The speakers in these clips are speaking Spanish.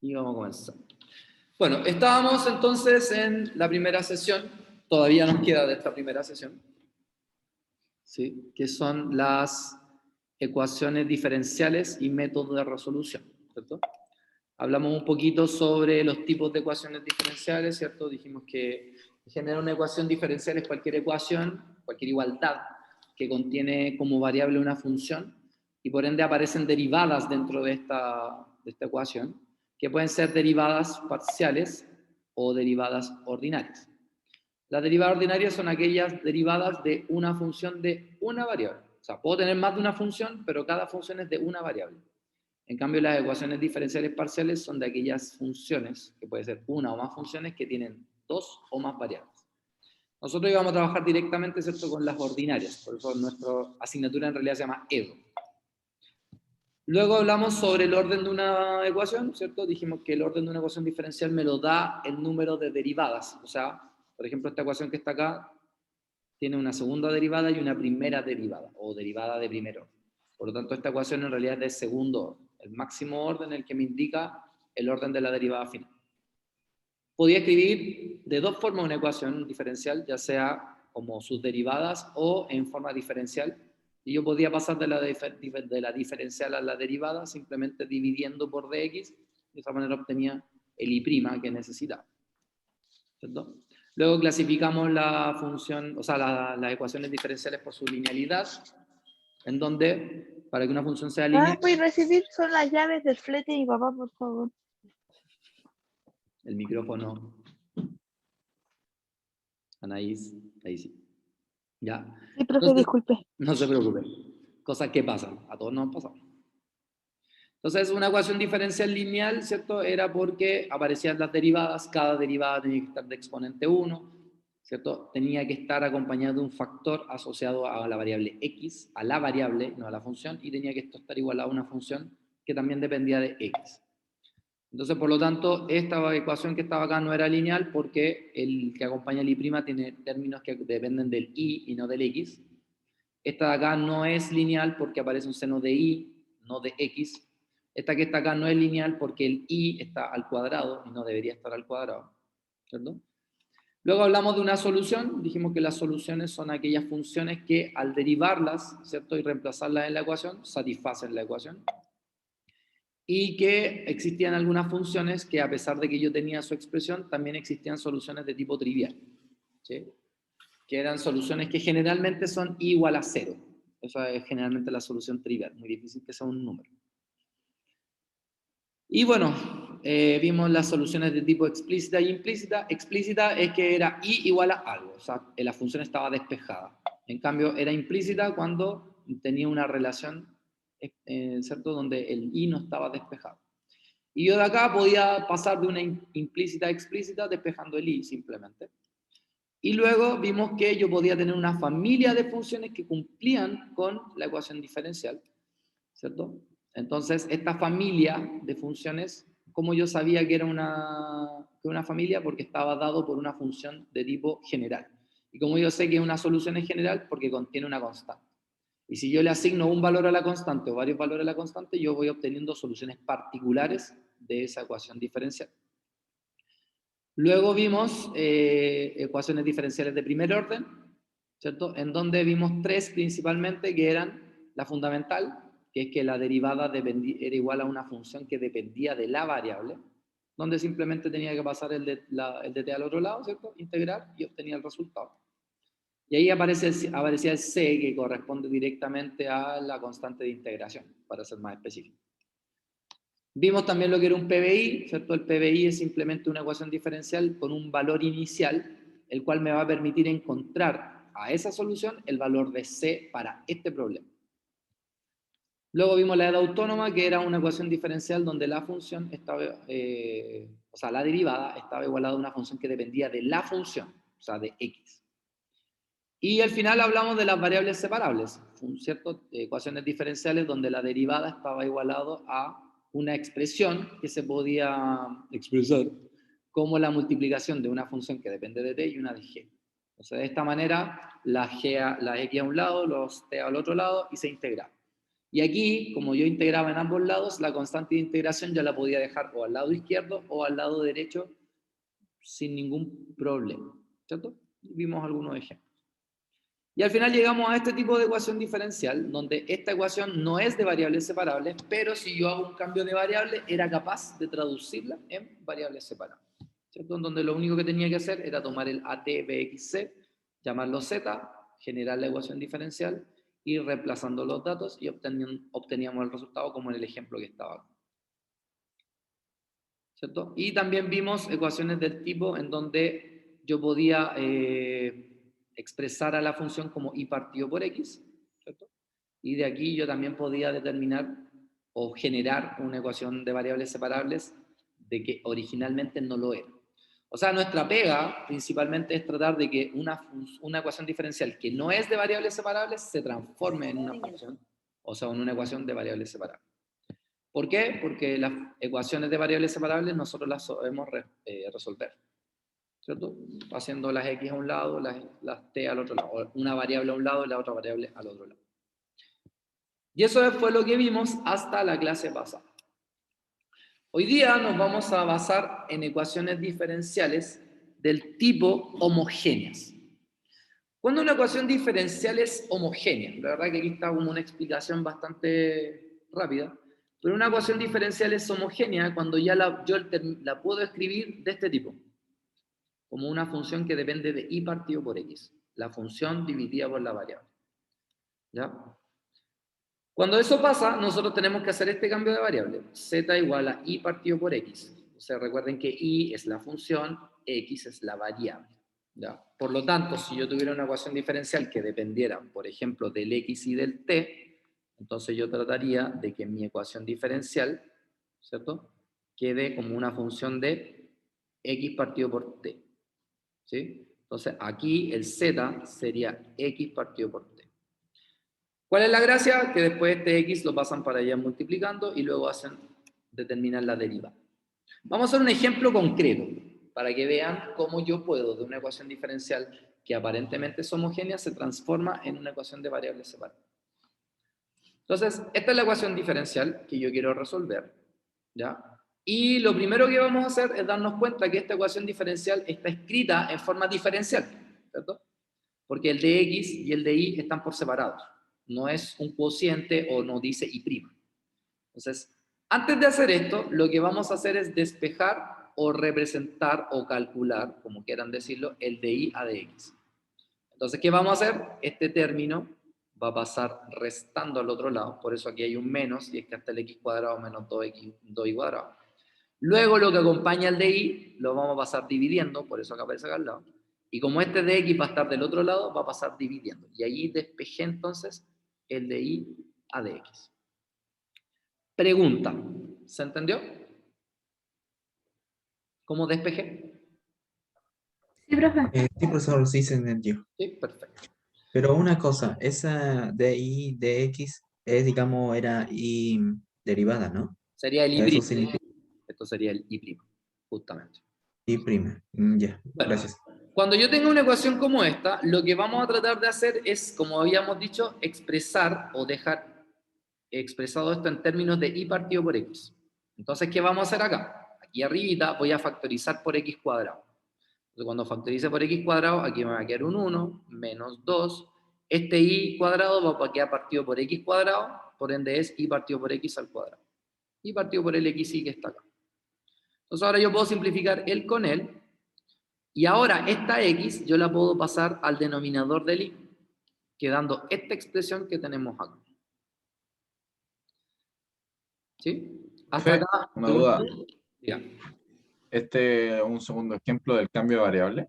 Y vamos a comenzar. Bueno, estábamos entonces en la primera sesión, todavía nos queda de esta primera sesión, ¿sí? Que son las ecuaciones diferenciales y métodos de resolución, ¿cierto? Hablamos un poquito sobre los tipos de ecuaciones diferenciales, ¿cierto? Dijimos que generar una ecuación diferencial es cualquier ecuación, cualquier igualdad que contiene como variable una función y por ende aparecen derivadas dentro de esta ecuación, que pueden ser derivadas parciales o derivadas ordinarias. Las derivadas ordinarias son aquellas derivadas de una función de una variable. O sea, puedo tener más de una función, pero cada función es de una variable. En cambio, las ecuaciones diferenciales parciales son de aquellas funciones, que puede ser una o más funciones, que tienen dos o más variables. Nosotros íbamos a trabajar directamente, ¿cierto?, con las ordinarias, por eso nuestra asignatura en realidad se llama EDO. Luego hablamos sobre el orden de una ecuación, ¿cierto? Dijimos que el orden de una ecuación diferencial me lo da el número de derivadas. O sea, por ejemplo, esta ecuación que está acá tiene una segunda derivada y una primera derivada, o derivada de primero. Por lo tanto, esta ecuación en realidad es de segundo orden, el máximo orden el que me indica el orden de la derivada final. Podía escribir de dos formas una ecuación diferencial, ya sea como sus derivadas o en forma diferencial. Y yo podía pasar de la diferencial a la derivada simplemente dividiendo por dx. De esa manera obtenía el i' que necesitaba. ¿Cierto? Luego clasificamos la función, o sea, las ecuaciones diferenciales por su linealidad, en donde para que una función sea lineal... Voy a recibir son las llaves del flete de mi papá, por favor. El micrófono. Anaís, ahí sí. ¿Ya? Sí, profe, Entonces, disculpe. no se preocupe. Cosas que pasan. A todos nos han pasado. Entonces, una ecuación diferencial lineal, ¿cierto? Era porque aparecían las derivadas. Cada derivada tenía que estar de exponente 1, ¿cierto? Tenía que estar acompañado de un factor asociado a la variable x, a la variable, no a la función, y tenía que esto estar igual a una función que también dependía de x. Entonces, por lo tanto, esta ecuación que estaba acá no era lineal porque el que acompaña el i' tiene términos que dependen del i y no del x. Esta de acá no es lineal porque aparece un seno de i, no de x. Esta que está acá no es lineal porque el i está al cuadrado y no debería estar al cuadrado, ¿cierto? Luego hablamos de una solución. Dijimos que las soluciones son aquellas funciones que al derivarlas, ¿cierto?, y reemplazarlas en la ecuación, satisfacen la ecuación. Y que existían algunas funciones que, a pesar de que yo tenía su expresión, también existían soluciones de tipo trivial, ¿sí? Que eran soluciones que generalmente son igual a 0. Esa es generalmente la solución trivial, muy difícil que sea un número. Y bueno, vimos las soluciones de tipo explícita y implícita. Explícita es que era i igual a algo, o sea, la función estaba despejada. En cambio, era implícita cuando tenía una relación, ¿cierto?, donde el i no estaba despejado. Y yo de acá podía pasar de una implícita a explícita despejando el i simplemente. Y luego vimos que yo podía tener una familia de funciones que cumplían con la ecuación diferencial, ¿cierto? Entonces, esta familia de funciones, ¿cómo yo sabía que era una familia? Porque estaba dado por una función de tipo general. Y como yo sé que una solución es general, porque contiene una constante. Y si yo le asigno un valor a la constante o varios valores a la constante, yo voy obteniendo soluciones particulares de esa ecuación diferencial. Luego vimos ecuaciones diferenciales de primer orden, ¿cierto? En donde vimos tres principalmente, que eran la fundamental, que es que la derivada era igual a una función que dependía de la variable, donde simplemente tenía que pasar el dt al otro lado, ¿cierto? Integrar y obtenía el resultado. Y ahí aparecía el c, que corresponde directamente a la constante de integración, para ser más específico. Vimos también lo que era un PBI, ¿cierto? El PBI es simplemente una ecuación diferencial con un valor inicial, el cual me va a permitir encontrar a esa solución el valor de C para este problema. Luego vimos la edad autónoma, que era una ecuación diferencial donde la función estaba, o sea, la derivada estaba igualada a una función que dependía de la función, o sea, de X. Y al final hablamos de las variables separables, ¿cierto? Ecuaciones diferenciales donde la derivada estaba igualado a una expresión que se podía expresar como la multiplicación de una función que depende de t y una de g. Entonces, de esta manera, la x a un lado, los t al otro lado, y se integra. Y aquí, como yo integraba en ambos lados, la constante de integración ya la podía dejar o al lado izquierdo o al lado derecho sin ningún problema, ¿cierto? Vimos algunos ejemplos. Y al final llegamos a este tipo de ecuación diferencial, donde esta ecuación no es de variables separables, pero si yo hago un cambio de variable, era capaz de traducirla en variables separables, ¿cierto? Donde lo único que tenía que hacer era tomar el ATBXC, llamarlo Z, generar la ecuación diferencial, ir reemplazando los datos y obteníamos el resultado como en el ejemplo que estaba acá, ¿cierto? Y también vimos ecuaciones del tipo en donde yo podía expresar a la función como y partido por x, ¿cierto? Y de aquí yo también podía determinar o generar una ecuación de variables separables de que originalmente no lo era. O sea, nuestra pega principalmente es tratar de que una ecuación diferencial que no es de variables separables se transforme en una función, o sea, en una ecuación de variables separables. ¿Por qué? Porque las ecuaciones de variables separables nosotros las sabemos resolver, ¿cierto? Haciendo las x a un lado, las t al otro lado, una variable a un lado y la otra variable al otro lado. Y eso fue lo que vimos hasta la clase pasada. Hoy día nos vamos a basar en ecuaciones diferenciales del tipo homogéneas. Cuando una ecuación diferencial es homogénea, la verdad que aquí está como una explicación bastante rápida, pero una ecuación diferencial es homogénea cuando ya yo la puedo escribir de este tipo, como una función que depende de y partido por x, la función dividida por la variable. ¿Ya? Cuando eso pasa, nosotros tenemos que hacer este cambio de variable, z igual a y partido por x. O sea, recuerden que y es la función, x es la variable. ¿Ya? Por lo tanto, si yo tuviera una ecuación diferencial que dependiera, por ejemplo, del x y del t, entonces yo trataría de que mi ecuación diferencial, ¿cierto?, quede como una función de x partido por t. ¿Sí? Entonces, aquí el z sería x partido por t. ¿Cuál es la gracia? Que después este x lo pasan para allá multiplicando y luego determinan la derivada. Vamos a hacer un ejemplo concreto para que vean cómo yo puedo, de una ecuación diferencial que aparentemente es homogénea, se transforma en una ecuación de variables separadas. Entonces, esta es la ecuación diferencial que yo quiero resolver, ¿ya? Y lo primero que vamos a hacer es darnos cuenta que esta ecuación diferencial está escrita en forma diferencial, ¿cierto? Porque el de x y el de y están por separados. No es un cociente o no dice y'. Entonces, antes de hacer esto, lo que vamos a hacer es despejar o representar o calcular, como quieran decirlo, el de y a de x. Entonces, ¿qué vamos a hacer? Este término va a pasar restando al otro lado, por eso aquí hay un menos, y es que hasta el x cuadrado menos 2y cuadrado. Luego lo que acompaña al de y lo vamos a pasar dividiendo, por eso acá aparece acá al lado. Y como este de x va a estar del otro lado, va a pasar dividiendo. Y ahí despejé entonces el de y a de x. Pregunta, ¿se entendió? ¿Cómo despejé? Sí, profe. Sí, profesor, sí se entendió. Sí, perfecto. Pero una cosa, esa de y de x es, digamos, era y derivada, ¿no? Sería el Eso y'. significa Esto sería el y', justamente. y prima. Ya, Bueno, gracias. cuando yo tenga una ecuación como esta, lo que vamos a tratar de hacer es, como habíamos dicho, expresar o dejar expresado esto en términos de y partido por x. Entonces, ¿qué vamos a hacer acá? Aquí arribita voy a factorizar por x cuadrado. Entonces, cuando factorice por x cuadrado, aquí me va a quedar un 1 menos 2. Este y cuadrado va a quedar partido por x cuadrado, por ende es y partido por x al cuadrado. Y partido por el x y que está acá. Entonces, ahora yo puedo simplificar él con él. Y ahora esta x yo la puedo pasar al denominador del y, quedando esta expresión que tenemos acá. ¿Sí? Hasta Profe, acá. una duda. Ya, Este es un segundo ejemplo del cambio de variable.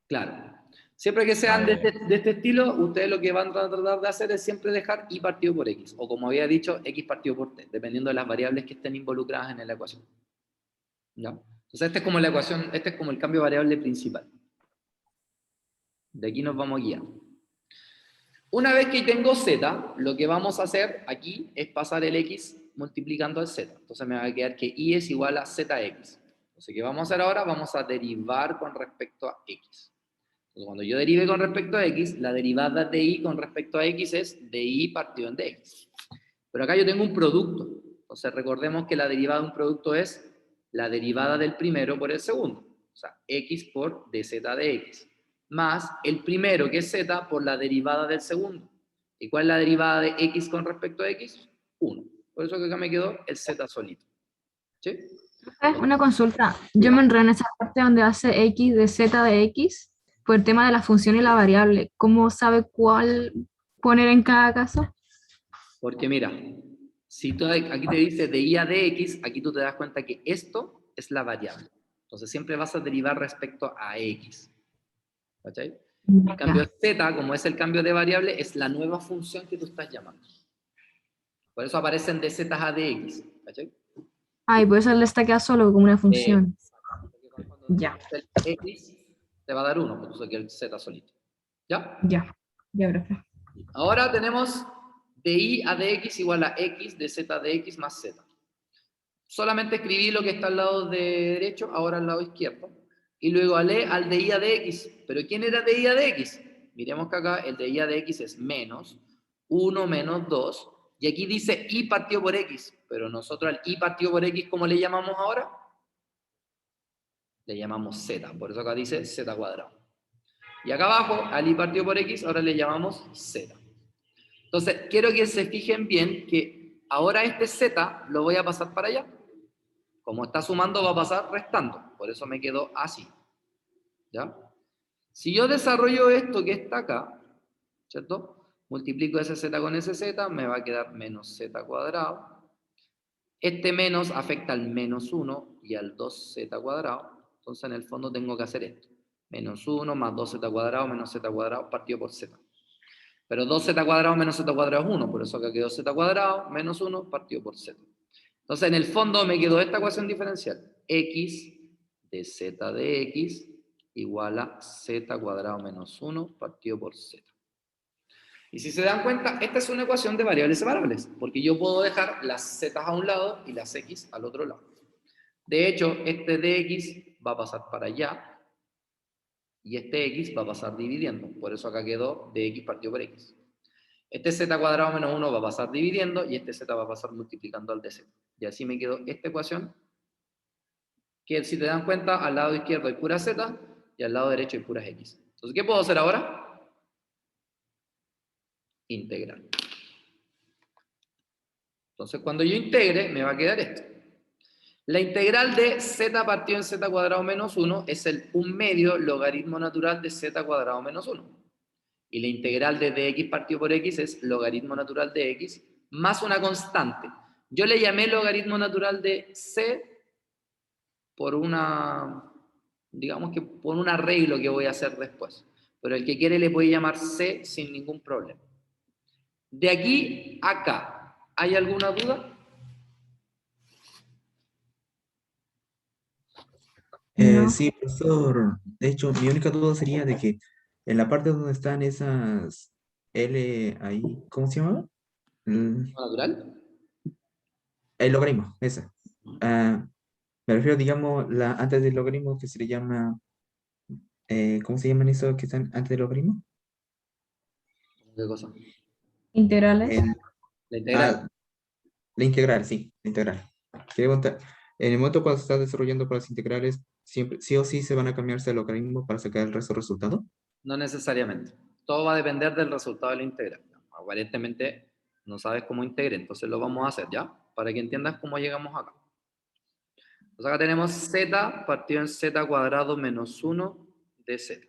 claro. Siempre que sean de ya, ya. este estilo, ustedes lo que van a tratar de hacer es siempre dejar y partido por x, o como había dicho, x partido por t, dependiendo de las variables que estén involucradas en la ecuación. ¿Ya? Entonces, esta es como la ecuación, este es como el cambio de variable principal. De aquí nos vamos a guiar. Una vez que tengo z, lo que vamos a hacer aquí es pasar el x multiplicando el z. Entonces me va a quedar que y es igual a zx. Entonces, ¿qué vamos a hacer ahora? Vamos a derivar con respecto a x. Entonces, cuando yo derive con respecto a x, la derivada de y con respecto a x es de y partido en dx. Pero acá yo tengo un producto. Entonces recordemos que la derivada de un producto es la derivada del primero por el segundo. O sea, x por dz de x. Más el primero, que es z, por la derivada del segundo. ¿Y cuál es la derivada de x con respecto a x? 1. Por eso que acá me quedó el z solito. ¿Sí? Una consulta. Yo me enredo en esa parte donde hace x de z de x por el tema de la función y la variable. ¿Cómo sabe cuál poner en cada caso? Porque mira, si tú aquí te dice de y a de x, aquí tú te das cuenta que esto es la variable. Entonces siempre vas a derivar respecto a x. ¿Cachai? En cambio, z, como es el cambio de variable, es la nueva función que tú estás llamando. Por eso aparecen de z a de x. ¿Cachai? Ah, y por eso le está queda solo como una función. Porque cuando Ya, el x te va a dar 1, porque tú sabes que el z solito. ¿Ya? ya, ya, profe. Ahora tenemos de y a de x igual a x de z de x más z. Solamente escribí lo que está al lado de derecho, ahora al lado izquierdo. Y luego al de y a de x. ¿Pero quién era de y a de x? Miremos que acá el de y a de x es menos 1 menos 2. Y aquí dice y partido por x. Pero nosotros al y partido por x, ¿cómo le llamamos ahora? Le llamamos z. Por eso acá dice z cuadrado. Y acá abajo, al y partido por x, ahora le llamamos z. Entonces, quiero que se fijen bien que ahora este z lo voy a pasar para allá. Como está sumando, va a pasar restando. Por eso me quedó así. ¿Ya? Si yo desarrollo esto que está acá, ¿cierto? Multiplico ese z con ese z, me va a quedar menos z cuadrado. Este menos afecta al menos 1 y al 2z cuadrado. Entonces, en el fondo tengo que hacer esto. Menos 1 más 2z cuadrado menos z cuadrado partido por z. Pero 2z cuadrado menos z cuadrado es 1. Por eso acá quedó z cuadrado menos 1 partido por z. Entonces, en el fondo me quedó esta ecuación diferencial. X de z de x igual a z cuadrado menos 1 partido por z. Y si se dan cuenta, esta es una ecuación de variables separables, porque yo puedo dejar las z a un lado y las x al otro lado. De hecho, este dx va a pasar para allá y este x va a pasar dividiendo. Por eso acá quedó dx partido por x. Este z cuadrado menos 1 va a pasar dividiendo y este z va a pasar multiplicando al dz. Y así me quedó esta ecuación, que si te dan cuenta, al lado izquierdo hay pura z y al lado derecho hay puras x. Entonces, ¿qué puedo hacer ahora? Integrar. Entonces, cuando yo integre, me va a quedar esto. La integral de z partido en z cuadrado menos 1 es el 1 medio logaritmo natural de z cuadrado menos 1. Y la integral de dx partido por x es logaritmo natural de x más una constante. Yo le llamé logaritmo natural de c por una, digamos que por un arreglo que voy a hacer después. Pero el que quiere le puede llamar c sin ningún problema. De aquí a acá, ¿hay alguna duda? No. Sí, profesor. De hecho, mi única duda sería de que en la parte donde están esas L ahí, ¿cómo se llama? Natural. El logaritmo, esa. Ah, me refiero, digamos, antes del logaritmo que se le llama, ¿cómo se llaman esos que están antes del logaritmo? ¿Qué cosa? Integrales. El- La integral. la integral, sí, la integral. Quería preguntar, en el momento cuando se está desarrollando para las integrales, siempre, sí o sí se van a cambiarse el logaritmo para sacar el resto del resultado. No necesariamente. Todo va a depender del resultado de la integral. Aparentemente no sabes cómo integre, entonces lo vamos a hacer, ¿ya? Para que entiendas cómo llegamos acá. Entonces acá tenemos z partido en z cuadrado menos 1 de z.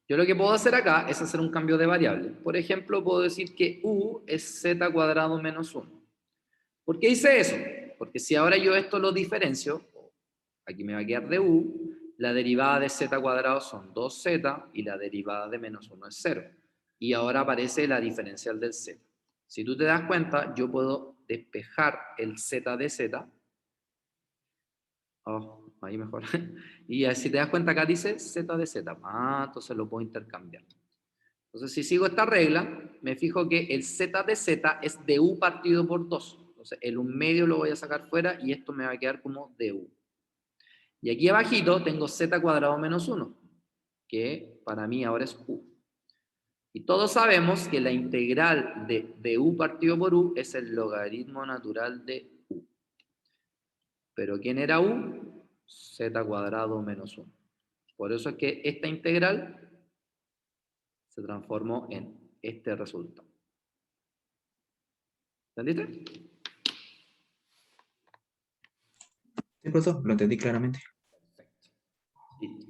Yo lo que puedo hacer acá es hacer un cambio de variable. Por ejemplo, puedo decir que u es z cuadrado menos 1. ¿Por qué hice eso? Porque si ahora yo esto lo diferencio, aquí me va a quedar de u, la derivada de z cuadrado son 2z y la derivada de menos 1 es 0. Y ahora aparece la diferencial del z. Si tú te das cuenta, yo puedo despejar el z de z. Oh, ahí mejor. Y si te das cuenta, acá dice z de z. Ah, entonces lo puedo intercambiar. Entonces, si sigo esta regla, me fijo que el z de z es du partido por 2. Entonces, el 1 medio lo voy a sacar fuera y esto me va a quedar como du. Y aquí abajito tengo z cuadrado menos 1, que para mí ahora es u. Y todos sabemos que la integral de u partido por u es el logaritmo natural de u. Pero ¿quién era u? Z cuadrado menos 1. Por eso es que esta integral se transformó en este resultado. ¿Entendiste? Sí, profesor, lo entendí claramente. Listo.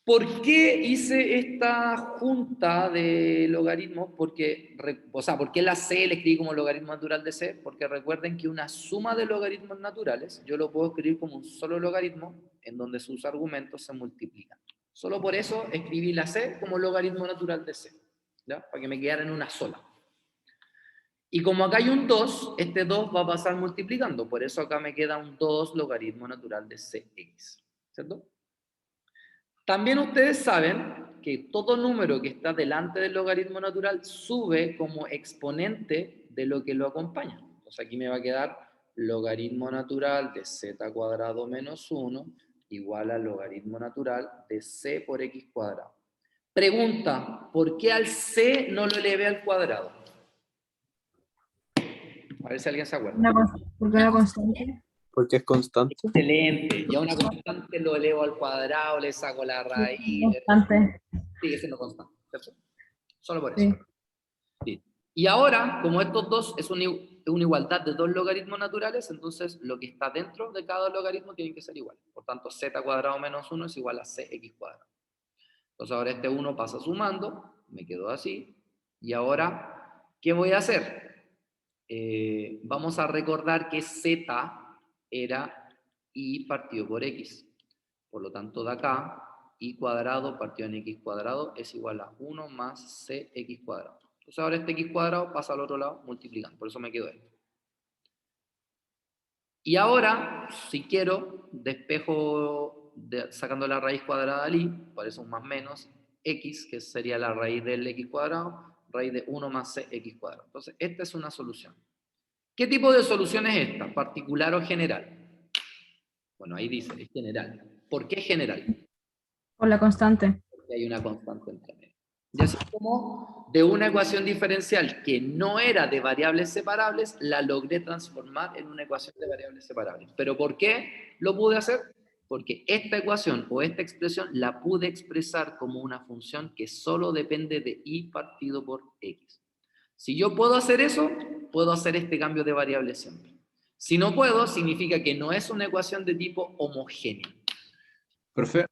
¿Por qué hice esta junta de logaritmos? Porque, ¿por qué la C le escribí como logaritmo natural de C? Porque recuerden que una suma de logaritmos naturales, yo lo puedo escribir como un solo logaritmo en donde sus argumentos se multiplican. Solo por eso escribí la C como logaritmo natural de C, ¿ya? Para que me quedara en una sola. Y como acá hay un 2, este 2 va a pasar multiplicando, por eso acá me queda un 2 logaritmo natural de Cx, ¿cierto? También ustedes saben que todo número que está delante del logaritmo natural sube como exponente de lo que lo acompaña. Entonces aquí me va a quedar logaritmo natural de z cuadrado menos 1 igual al logaritmo natural de c por x cuadrado. Pregunta, ¿por qué al c no lo elevé al cuadrado? A ver si alguien se acuerda. Porque una constante. Porque es constante. Excelente. Y a una constante lo elevo al cuadrado, le saco la raíz. Constante. Sigue siendo constante, ¿cierto? Solo por eso. Sí. Sí. Y ahora, como estos dos es una igualdad de dos logaritmos naturales, entonces lo que está dentro de cada logaritmo tiene que ser igual. Por tanto, z cuadrado menos 1 es igual a cx cuadrado. Entonces ahora este 1 pasa sumando, me quedó así. Y ahora, ¿qué voy a hacer? Vamos a recordar que z era y partido por x. Por lo tanto, de acá, y cuadrado partido en x cuadrado es igual a 1 más cx cuadrado. Entonces ahora este x cuadrado pasa al otro lado multiplicando, por eso me quedó esto. Y ahora, si quiero, despejo sacando la raíz cuadrada al y, por eso un más menos, x, que sería la raíz del x cuadrado, raíz de 1 más cx cuadrado. Entonces, esta es una solución. ¿Qué tipo de solución es esta? ¿Particular o general? Bueno, ahí dice, es general. ¿Por qué general? Por la constante. Porque hay una constante entre medio. Y así como de una ecuación diferencial que no era de variables separables, la logré transformar en una ecuación de variables separables. ¿Pero por qué lo pude hacer? Porque esta ecuación o esta expresión la pude expresar como una función que solo depende de y partido por x. Si yo puedo hacer eso, puedo hacer este cambio de variable siempre. Si no puedo, significa que no es una ecuación de tipo homogéneo. Profe,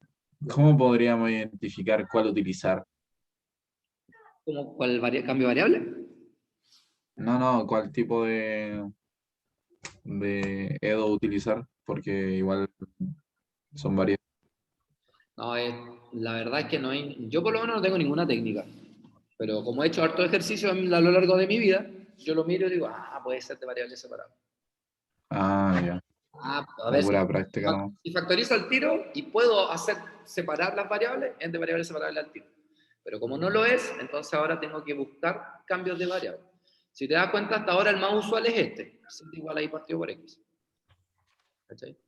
¿cómo podríamos identificar cuál utilizar? ¿Cuál cambio de variable? No, cuál tipo de EDO utilizar, porque igual son varias. No, la verdad es que no hay, yo por lo menos no tengo ninguna técnica, pero como he hecho harto ejercicio a lo largo de mi vida, yo lo miro y digo, puede ser de variables separables. Ah, ya. A La ver, pura práctica, ¿no? si factorizo al tiro y puedo hacer separar las variables, es de variables separables al tiro. Pero como no lo es, entonces ahora tengo que buscar cambios de variables. Si te das cuenta, hasta ahora el más usual es este, z igual a y partido por x. ¿Cachai?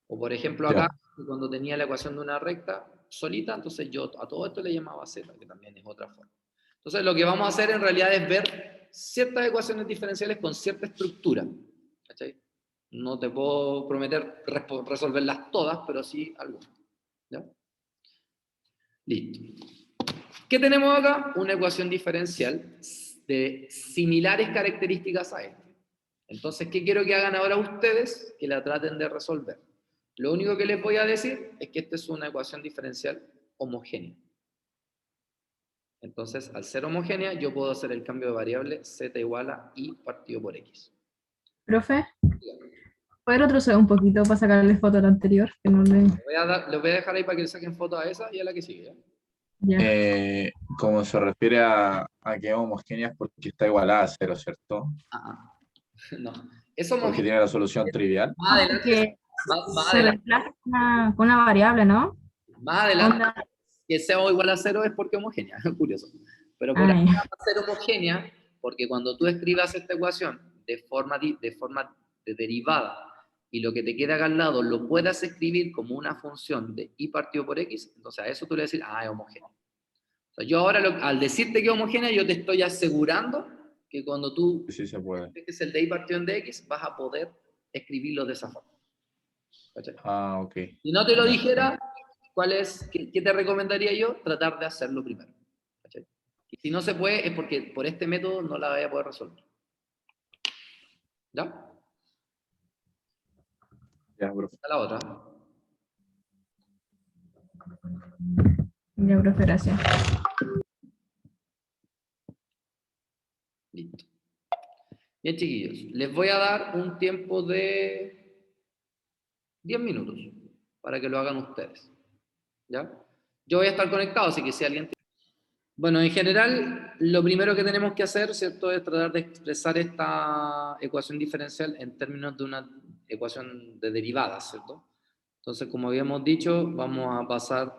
O por ejemplo acá, cuando tenía la ecuación de una recta solita, entonces yo a todo esto le llamaba z, que también es otra forma. Entonces lo que vamos a hacer en realidad es ver ciertas ecuaciones diferenciales con cierta estructura. ¿Cachai? No te puedo prometer resolverlas todas, pero sí algunas. ¿Ya? Listo. ¿Qué tenemos acá? Una ecuación diferencial de similares características a esta. Entonces, ¿qué quiero que hagan ahora ustedes? Que la traten de resolver. Lo único que les voy a decir es que esta es una ecuación diferencial homogénea. Entonces, al ser homogénea, yo puedo hacer el cambio de variable z igual a y partido por x. Profe, ¿puede retroceder un poquito para sacarle foto a la anterior? Que no le... Les voy a dejar ahí para que le saquen foto a esa y a la que sigue. Ya. Como se refiere a que es homogénea es porque está igualada a cero, ¿cierto? No. Es Porque homogénea. tiene la solución trivial. Más adelante, Porque más se adelante, reemplaza con una variable, ¿no? más adelante, Onda. que sea igual a cero es porque es homogénea, curioso. Pero por Ay, ahora va a ser homogénea porque cuando tú escribas esta ecuación de forma de derivada y lo que te queda acá al lado lo puedas escribir como una función de y partido por x, entonces a eso tú le vas a decir, es homogénea. O sea, yo ahora, al decirte que es homogénea, yo te estoy asegurando que cuando tú Sí se puede. dejes el de y partido en dx, vas a poder escribirlo de esa forma. ¿Cachai? Ah, ok. Si no te lo Ya, dijera, ¿qué te recomendaría yo? Tratar de hacerlo primero. ¿Cachai? Y si no se puede, es porque por este método no la vaya a poder resolver. ¿Ya? ya, profe. Esta es la otra. Ya, profe, gracias. Listo. Bien, chiquillos, les voy a dar un tiempo de 10 minutos para que lo hagan ustedes. ¿Ya? Yo voy a estar conectado, así que si alguien... Bueno, en general, lo primero que tenemos que hacer, ¿cierto?, es tratar de expresar esta ecuación difereal en términos de una ecuación de derivadas, ¿cierto? Entonces, como habíamos dicho, vamos a pasar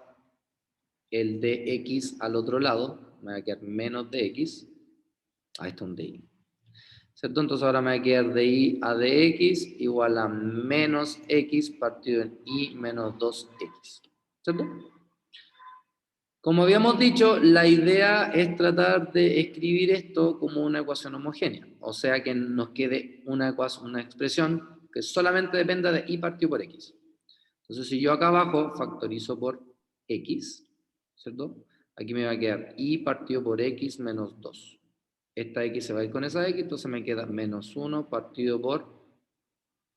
el dx al otro lado, me va a quedar menos dx, esto es un dy, ¿cierto? Entonces ahora me va a quedar dy a dx igual a menos x partido en y menos 2x, ¿cierto? Como habíamos dicho, la idea es tratar de escribir esto como una ecuación homogénea, o sea que nos quede una expresión que solamente dependa de y partido por x. Entonces, si yo acá abajo factorizo por x, ¿cierto? Aquí me va a quedar y partido por x menos 2. Esta x se va a ir con esa x, entonces me queda menos 1 partido por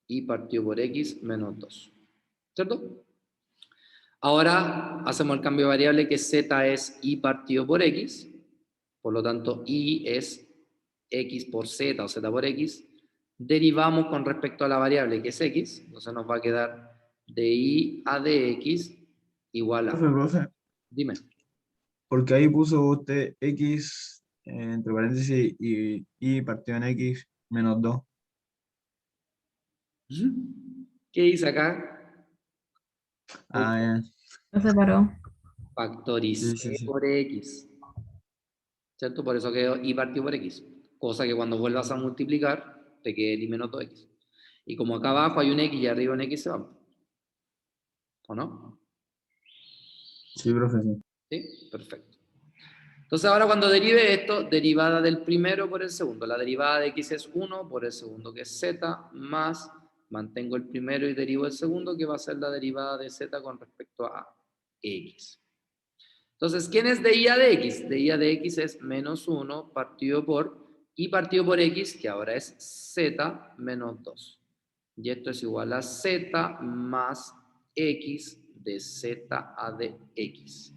y partido por x menos 2, ¿cierto? Ahora hacemos el cambio de variable que z es y partido por x, por lo tanto y es x por z o z por x, derivamos con respecto a la variable que es x, entonces nos va a quedar de y a dx igual a... Profe, Dime. porque ahí puso usted x entre paréntesis y partido en x menos 2. ¿Qué dice acá? Ah, ya. Lo separó. Factoricé Sí, sí, sí. por x, ¿cierto? Por eso quedó y partido por x, cosa que cuando vuelvas a multiplicar te quede el y menos 2x. Y como acá abajo hay un x y arriba un x se va, ¿o no? Sí, profe, sí. ¿Sí? Perfecto. Entonces ahora cuando derive esto, derivada del primero por el segundo. La derivada de x es 1 por el segundo, que es z, más, mantengo el primero y derivo el segundo, que va a ser la derivada de z con respecto a x. Entonces, ¿quién es de y a de x? De y a de x es menos 1 partido por y partido por x, que ahora es z menos 2. Y esto es igual a z más x de z a de x.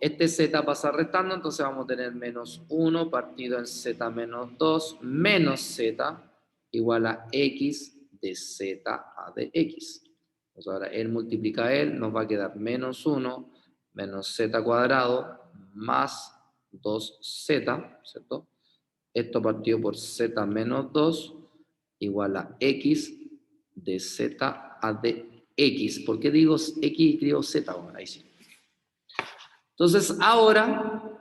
Este z pasa restando, entonces vamos a tener menos 1 partido en z menos 2 menos z igual a x de z a de x. Entonces ahora él multiplica él, nos va a quedar menos 1 menos z cuadrado más 2z, ¿cierto? Esto partido por z menos 2 igual a x de z a de x. ¿Por qué digo x y digo z? Bueno, ahí sí. Entonces ahora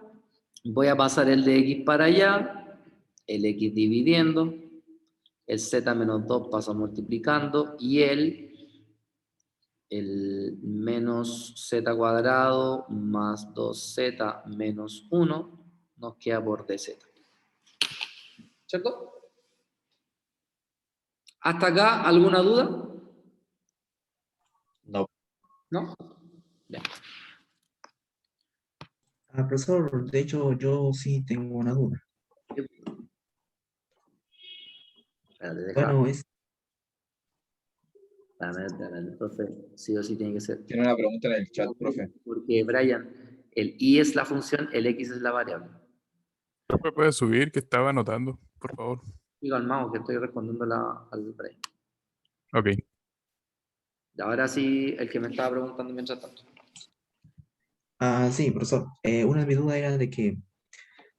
voy a pasar el de x para allá, el x dividiendo, el z menos 2 pasa multiplicando y el menos z cuadrado más 2z menos 1 nos queda por dz. ¿Cierto? ¿Hasta acá alguna duda? No. ¿No? Ya. Ah, profesor, de hecho, yo sí tengo una duda. Espérate, Bueno, es, espérame, entonces sí o sí tiene que ser. Tiene una pregunta en el chat, profe. Porque, Brian, el y es la función, el x es la variable. ¿Me puede subir que estaba anotando, por favor? Digo al Mao que estoy respondiendo al Brian. Ok. Y ahora sí, el que me estaba preguntando mientras tanto. sí, profesor. Una de mis dudas era de que,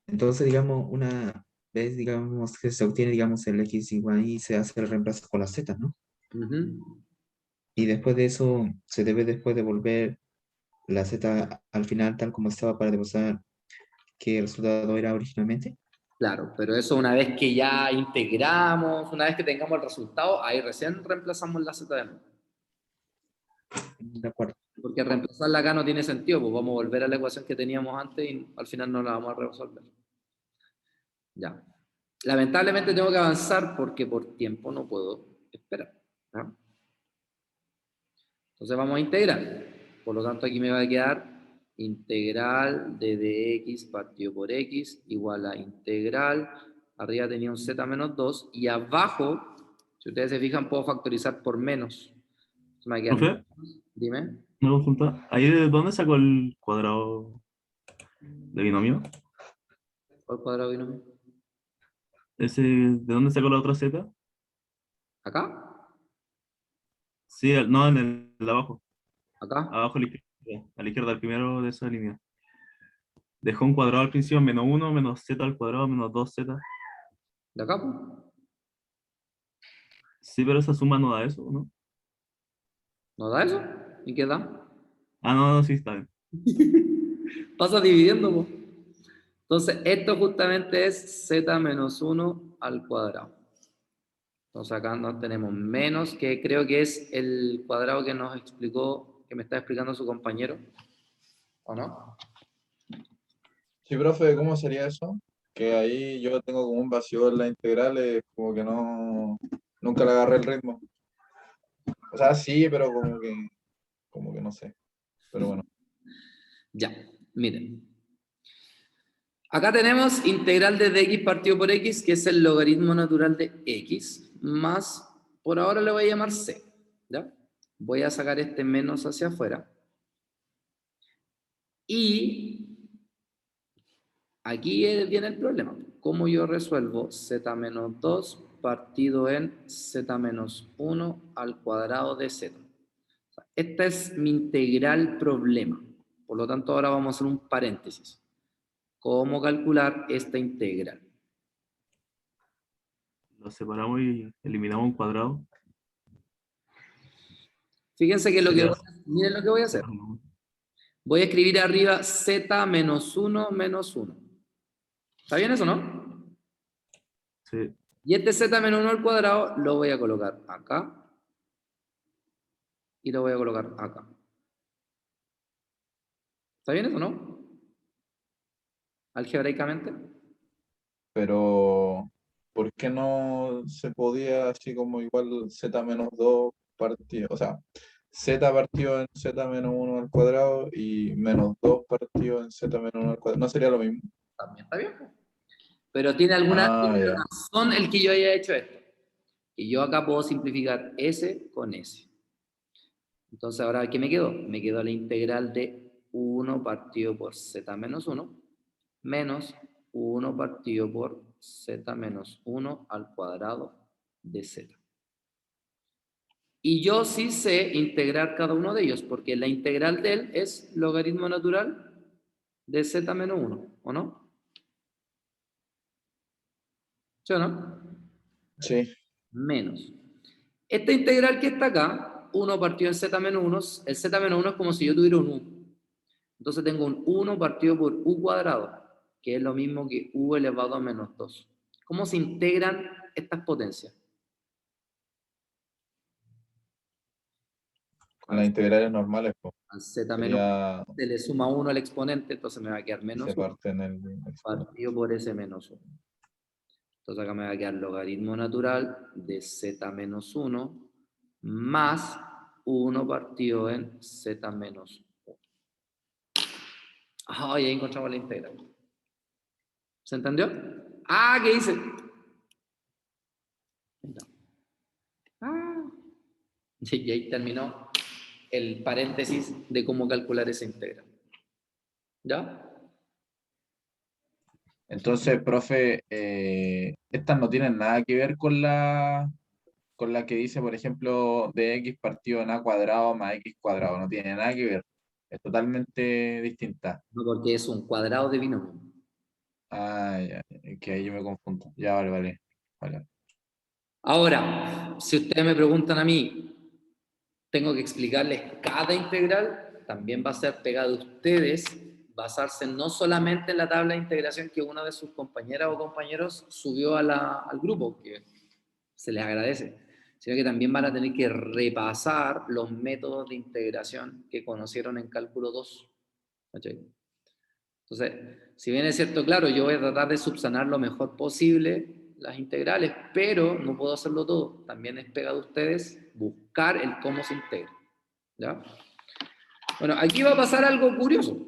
entonces, digamos, una vez, digamos, que se obtiene, digamos, el x igual y se hace el reemplazo con la z, ¿no? Ujú. Y después de eso, se debe después devolver la z al final tal como estaba para demostrar que el resultado era originalmente. Claro, pero eso una vez que ya integramos, una vez que tengamos el resultado, ahí recién reemplazamos la z de nuevo. De acuerdo. Porque reemplazarla acá no tiene sentido, pues vamos a volver a la ecuación que teníamos antes y al final no la vamos a resolver. Ya. Lamentablemente tengo que avanzar porque por tiempo no puedo esperar. ¿Ya? Entonces vamos a integrar. Por lo tanto, aquí me va a quedar integral de dx partido por x igual a integral. Arriba tenía un z menos 2 y abajo, si ustedes se fijan, puedo factorizar por menos. Entonces me va a quedar Profe, menos. Dime. una consulta. ¿Ahí de dónde sacó el cuadrado de binomio? ¿Cuál cuadrado binomio? ¿De dónde sacó la otra z? ¿Acá? Sí, no, en el de abajo. ¿Acá? Abajo a la izquierda, el primero de esa línea. Dejó un cuadrado al principio, menos 1, menos z al cuadrado, menos 2z. ¿De acá? Pues? Sí, pero esa suma no da eso, ¿no? ¿No da eso? ¿Y qué da? Ah, no, no, sí, está bien. Pasa dividiendo, pues. Entonces, esto justamente es z menos 1 al cuadrado. Entonces acá no tenemos menos, que creo que es el cuadrado que nos explicó, que me está explicando su compañero. ¿O no? Sí, profe, ¿cómo sería eso? Que ahí yo tengo como un vacío en las integrales, como que no, nunca le agarré el ritmo. O sea, sí, pero como que no sé. Pero bueno. Ya, miren. Acá tenemos integral de dx partido por x, que es el logaritmo natural de x, más, por ahora le voy a llamar c. ¿Ya? Voy a sacar este menos hacia afuera. Y aquí viene el problema. ¿Cómo yo resuelvo z menos 2 partido en z menos 1 al cuadrado de z? O sea, esta es mi integral problema. Por lo tanto, ahora vamos a hacer un paréntesis. ¿Cómo calcular esta integral? Lo separamos y eliminamos un cuadrado. Fíjense que Sería miren lo que voy a hacer. Voy a escribir arriba z menos 1 menos 1. ¿Está bien eso, no? sí, Y este z menos 1 al cuadrado lo voy a colocar acá y lo voy a colocar acá. ¿Está bien eso, no? Algebraicamente. Pero, ¿por qué no se podía así como igual z menos 2 partido? O sea, z partido en z menos 1 al cuadrado y menos 2 partido en z menos 1 al cuadrado. ¿No sería lo mismo? También está bien. Pero tiene alguna Ah, ya. razón el que yo haya hecho esto. Y yo acá puedo simplificar S con S. Entonces, ahora, ¿qué me quedó? Me quedó la integral de 1 partido por z menos 1 menos 1 partido por z menos 1 al cuadrado de z. Y yo sí sé integrar cada uno de ellos, porque la integral de él es logaritmo natural de z menos 1, ¿o no? ¿Sí o no? Sí. Menos. Esta integral que está acá, 1 partido en z menos 1, el z menos 1 es como si yo tuviera un u. Entonces tengo un 1 partido por u cuadrado, que es lo mismo que u elevado a menos 2. ¿Cómo se integran estas potencias? Con las integrales normales, pues, Al z menos 1 sería se le suma 1 al exponente, entonces me va a quedar y menos se 1 parte en el exponente. partido por ese menos 1. Entonces acá me va a quedar logaritmo natural de z menos 1 más 1 partido en z menos 1. Ah, y ahí encontramos la integral. ¿Se entendió? Ah, ¿qué hice? Ah. Y ahí terminó el paréntesis de cómo calcular esa integral. ¿Ya? Entonces, profe, estas no tienen nada que ver con la que dice, por ejemplo, de x partido en a cuadrado más x cuadrado. No tiene nada que ver. Es totalmente distinta. No, porque es un cuadrado de binomio. Ah, ya, que ahí yo me confundo. Ya, vale, vale. Vale. Ahora, si ustedes me preguntan a mí, tengo que explicarles cada integral, también va a ser pegado de ustedes basarse no solamente en la tabla de integración que una de sus compañeras o compañeros subió al grupo, que se les agradece, sino que también van a tener que repasar los métodos de integración que conocieron en cálculo 2. ¿Cachai? Entonces, si bien es cierto, claro, yo voy a tratar de subsanar lo mejor posible las integrales, pero no puedo hacerlo todo. También es pega de ustedes buscar el cómo se integra. ¿Ya? Bueno, aquí va a pasar algo curioso,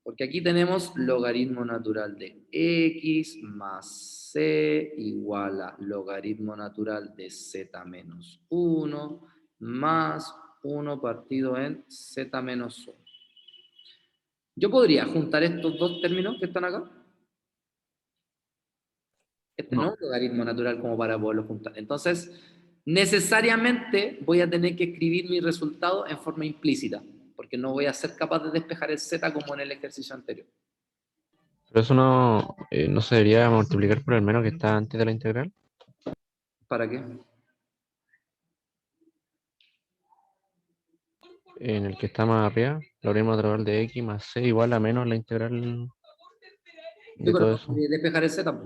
porque aquí tenemos logaritmo natural de x más c igual a logaritmo natural de z menos 1 más 1 partido en z menos 1. Yo podría juntar estos dos términos que están acá. Este no es un logaritmo natural como para poderlo juntar. Entonces, necesariamente voy a tener que escribir mi resultado en forma implícita, porque no voy a ser capaz de despejar el z como en el ejercicio anterior. Pero eso no se debería multiplicar por el menos que está antes de la integral. ¿Para qué? En el que está más arriba, logaritmo natural de x más c igual a menos la integral Sí, de pero todo no eso. voy a despejar el z.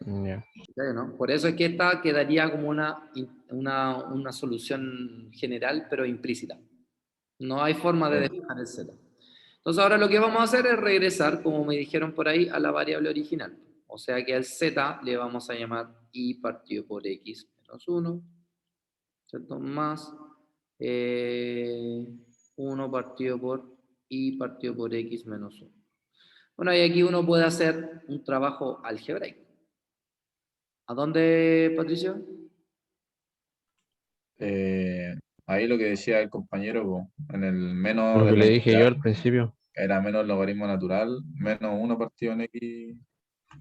Ya. ¿No? Por eso es que esta quedaría como una solución general, pero implícita. No hay forma de despejar el z. Entonces ahora lo que vamos a hacer es regresar, como me dijeron por ahí, a la variable original. O sea que al z le vamos a llamar y partido por x menos 1, ¿cierto? Más 1 partido por y partido por x menos 1. Bueno, y aquí uno puede hacer un trabajo algebraico. ¿A dónde, Patricio? Ahí lo que decía el compañero, po, en el menos Lo de que la le dije yo integral, al principio. era menos logaritmo natural, menos 1 partido en x,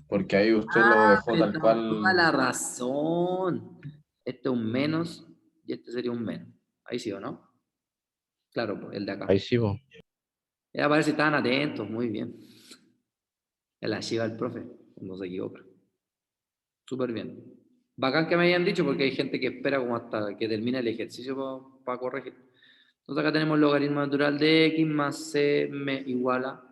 porque ahí usted lo Ah, dejó tienes tal toda cual. la razón. Este es un menos y este sería un menos. Ahí sí, ¿o no? Claro, pues, el de acá. Ahí sí, po. Ya parece que estaban atentos, muy bien. El archiva el profe, no se equivoca. Súper bien. Bacán que me hayan dicho porque hay gente que espera como hasta que termine el ejercicio para corregir. Entonces acá tenemos logaritmo natural de x más c igual a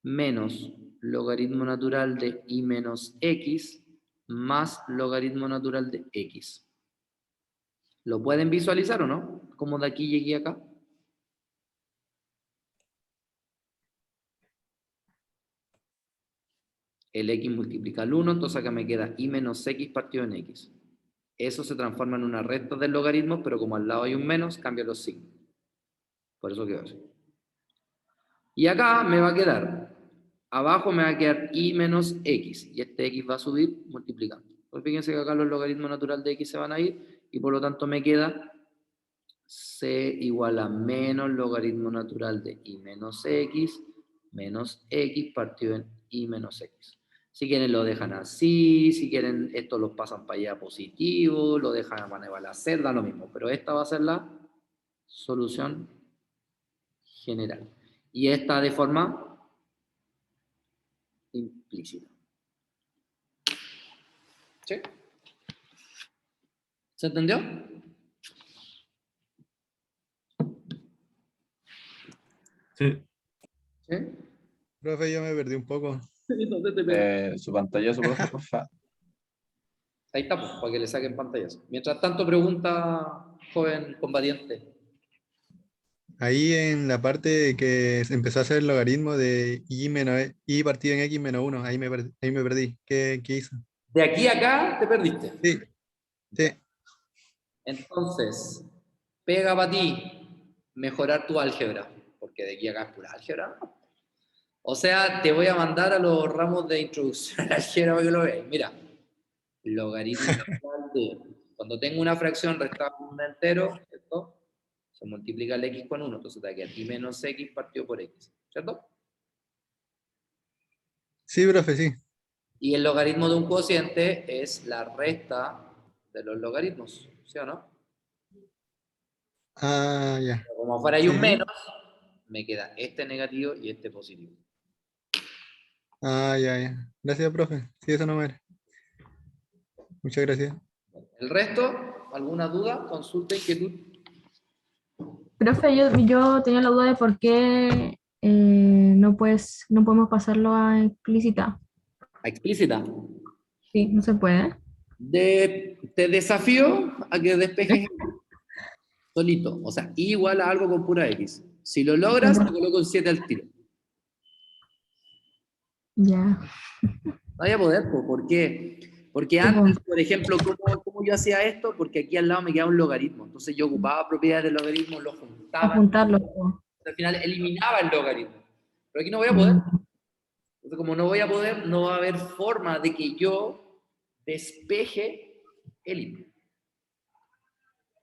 menos logaritmo natural de y menos x más logaritmo natural de x. ¿Lo pueden visualizar o no? Como de aquí llegué acá. El x multiplica al 1, entonces acá me queda y menos x partido en x. Eso se transforma en una recta del logaritmo, pero como al lado hay un menos, cambia los signos. Por eso quedó así. Y acá me va a quedar, abajo me va a quedar y menos x, y este x va a subir multiplicando. Pues fíjense que acá los logaritmos naturales de x se van a ir, y por lo tanto me queda c igual a menos logaritmo natural de y menos x partido en y menos x. Si quieren lo dejan así, si quieren esto lo pasan para allá positivo, lo dejan a manera de la C, da lo mismo, pero esta va a ser la solución general. Y esta de forma implícita. ¿Sí? ¿Se entendió? Sí. ¿Sí? Profe, yo me perdí un poco. ¿Dónde te perdí? Su pantallazo, profe, porfa. Ahí está, pues, para que le saquen pantallas. Mientras tanto, pregunta, joven combatiente. Ahí en la parte que se empezó a hacer el logaritmo de y partido en x menos 1, ahí me perdí. ¿Qué hizo? De aquí a acá te perdiste. Sí, sí. Entonces, pega para ti mejorar tu álgebra, porque de aquí a acá es pura álgebra. O sea, te voy a mandar a los ramos de introducción a la álgebra para que lo veáis. Mira, logaritmo natural de, cuando tengo una fracción restada con un entero, ¿cierto? Se multiplica el x con 1, entonces te queda y menos x partido por x, ¿cierto? Sí, profe, sí. Y el logaritmo de un cociente es la resta de los logaritmos, ¿sí o no? Ah, ya. Como fuera hay Sí, un sí. menos, me queda este negativo y este positivo. Ah, ya, ya. Gracias, profe. Sí, eso no me era. Muchas gracias. El resto, ¿alguna duda, consulta, inquietud? Profe, yo tenía la duda de por qué no podemos pasarlo a explícita. Explícita. Sí, no se puede. Te desafío a que despejes solito. O sea, y igual a algo con pura X. Si lo logras, te coloco un 7 al tiro. Ya. No voy a poder, ¿por qué? Porque Sí, antes, por ejemplo, ¿cómo yo hacía esto? Porque aquí al lado me quedaba un logaritmo. Entonces yo ocupaba propiedades del logaritmo, lo A juntaba. juntarlo. Al final eliminaba el logaritmo. Pero aquí no voy a poder. Entonces, como no voy a poder, no va a haber forma de que yo despeje el himno.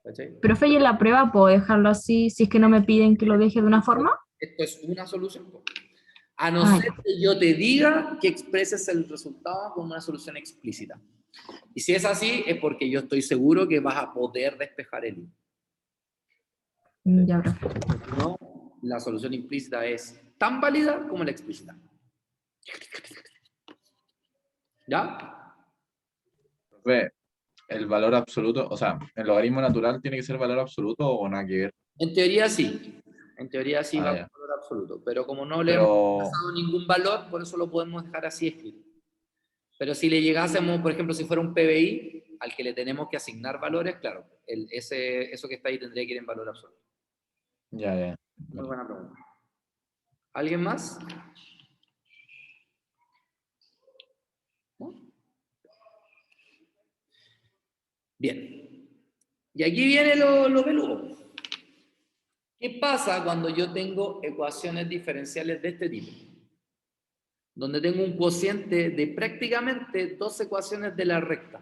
¿Cachai? Profe, ¿y en la prueba puedo dejarlo así si es que no me piden que lo deje de una forma? Esto es una solución. A no ser que yo te diga que expreses el resultado con una solución explícita. Y si es así, es porque yo estoy seguro que vas a poder despejar el himno. Ya, profe. No, la solución implícita es tan válida como la explícita. ¿Ya? Ve, el valor absoluto, o sea, el logaritmo natural tiene que ser valor absoluto o nada que ver. En teoría sí. En teoría sí va a Ya. valor absoluto. Pero como no le hemos pasado ningún valor, por eso lo podemos dejar así escrito. Pero si le llegásemos, por ejemplo, si fuera un PBI al que le tenemos que asignar valores, claro, eso que está ahí tendría que ir en valor absoluto. Ya. Muy buena pregunta. ¿Alguien más? ¿No? Bien. Y aquí viene lo peludo. ¿Qué pasa cuando yo tengo ecuaciones diferenciales de este tipo? Donde tengo un cociente de prácticamente 2 ecuaciones de la recta.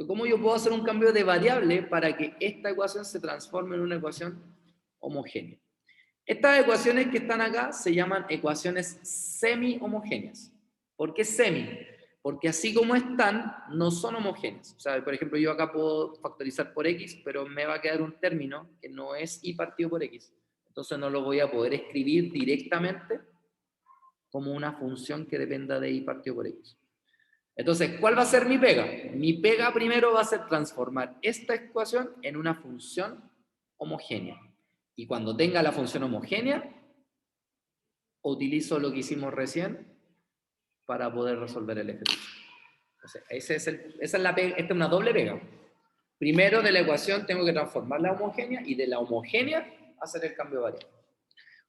¿Cómo yo puedo hacer un cambio de variable para que esta ecuación se transforme en una ecuación homogénea? Estas ecuaciones que están acá se llaman ecuaciones semi-homogéneas. ¿Por qué semi? Porque así como están, no son homogéneas. O sea, por ejemplo, yo acá puedo factorizar por x, pero me va a quedar un término que no es y partido por x. Entonces no lo voy a poder escribir directamente como una función que dependa de y partido por x. Entonces, ¿cuál va a ser mi pega? Mi pega primero va a ser transformar esta ecuación en una función homogénea. Y cuando tenga la función homogénea, utilizo lo que hicimos recién para poder resolver el ejercicio. Entonces, esa es la pega, esta es una doble pega. Primero de la ecuación tengo que transformarla a homogénea y de la homogénea hacer el cambio de variable.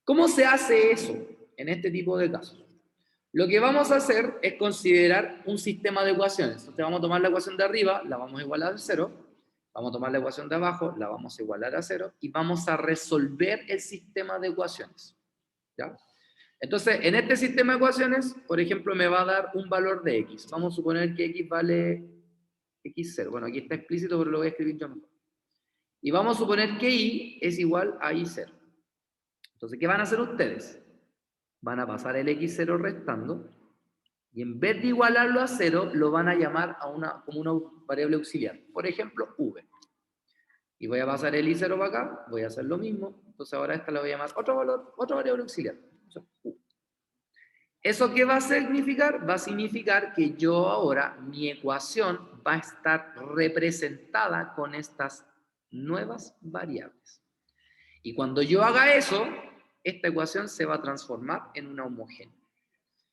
¿Cómo se hace eso en este tipo de casos? Lo que vamos a hacer es considerar un sistema de ecuaciones. Entonces vamos a tomar la ecuación de arriba, la vamos a igualar a 0, vamos a tomar la ecuación de abajo, la vamos a igualar a 0 y vamos a resolver el sistema de ecuaciones. ¿Ya? Entonces, en este sistema de ecuaciones, por ejemplo, me va a dar un valor de x. Vamos a suponer que x vale x0. Bueno, aquí está explícito, pero lo voy a escribir yo mejor. Y vamos a suponer que y es igual a y0. Entonces, ¿qué van a hacer ustedes? Van a pasar el x0 restando y en vez de igualarlo a 0, lo van a llamar como una variable auxiliar. Por ejemplo, v. Y voy a pasar el i0 para acá, voy a hacer lo mismo. Entonces ahora esta la voy a llamar otra variable auxiliar. O sea, u. ¿Eso qué va a significar? Va a significar que yo ahora, mi ecuación va a estar representada con estas nuevas variables. Y cuando yo haga eso, esta ecuación se va a transformar en una homogénea.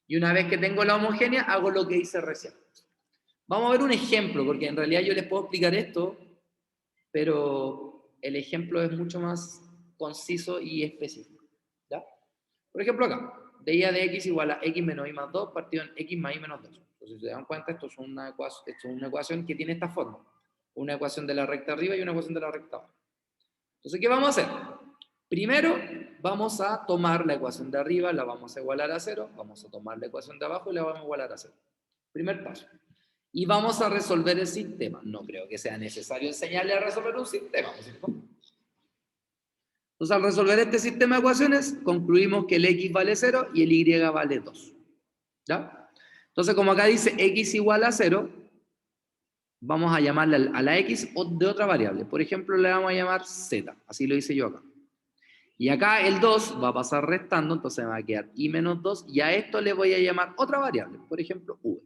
Y una vez que tengo la homogénea, hago lo que hice recién. Vamos a ver un ejemplo, porque en realidad yo les puedo explicar esto, pero el ejemplo es mucho más conciso y específico. ¿Ya? Por ejemplo acá, de y de x igual a x menos y más 2 partido en x más y menos 2. Entonces, si se dan cuenta, esto es una ecuación que tiene esta forma. Una ecuación de la recta arriba y una ecuación de la recta abajo. Entonces, ¿qué vamos a hacer? Primero, vamos a tomar la ecuación de arriba, la vamos a igualar a 0, vamos a tomar la ecuación de abajo y la vamos a igualar a 0. Primer paso. Y vamos a resolver el sistema. No creo que sea necesario enseñarle a resolver un sistema, ¿no es cierto? Entonces, al resolver este sistema de ecuaciones, concluimos que el x vale 0 y el y vale 2. ¿Ya? Entonces, como acá dice x igual a 0, vamos a llamarle a la x de otra variable. Por ejemplo, le vamos a llamar z. Así lo hice yo acá. Y acá el 2 va a pasar restando, entonces me va a quedar y menos 2, y a esto le voy a llamar otra variable, por ejemplo, v.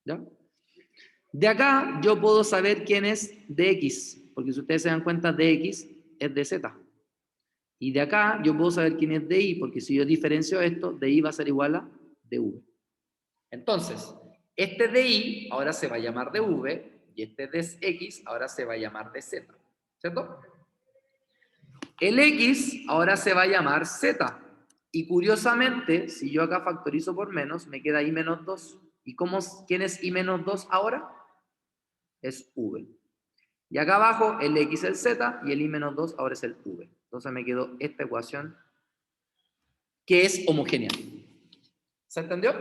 ¿Ya? De acá yo puedo saber quién es dx, porque si ustedes se dan cuenta, dx es de z. Y de acá yo puedo saber quién es de y, porque si yo diferencio esto, de y va a ser igual a dv. Entonces, Este de y ahora se va a llamar de v, y este de x ahora se va a llamar de z, ¿cierto? El x ahora se va a llamar z. Y curiosamente, si yo acá factorizo por menos, me queda i menos 2. ¿Y quién es i menos 2 ahora? Es v. Y acá abajo el x es el z y el i menos 2 ahora es el v. Entonces me quedó esta ecuación que es homogénea. ¿Se entendió?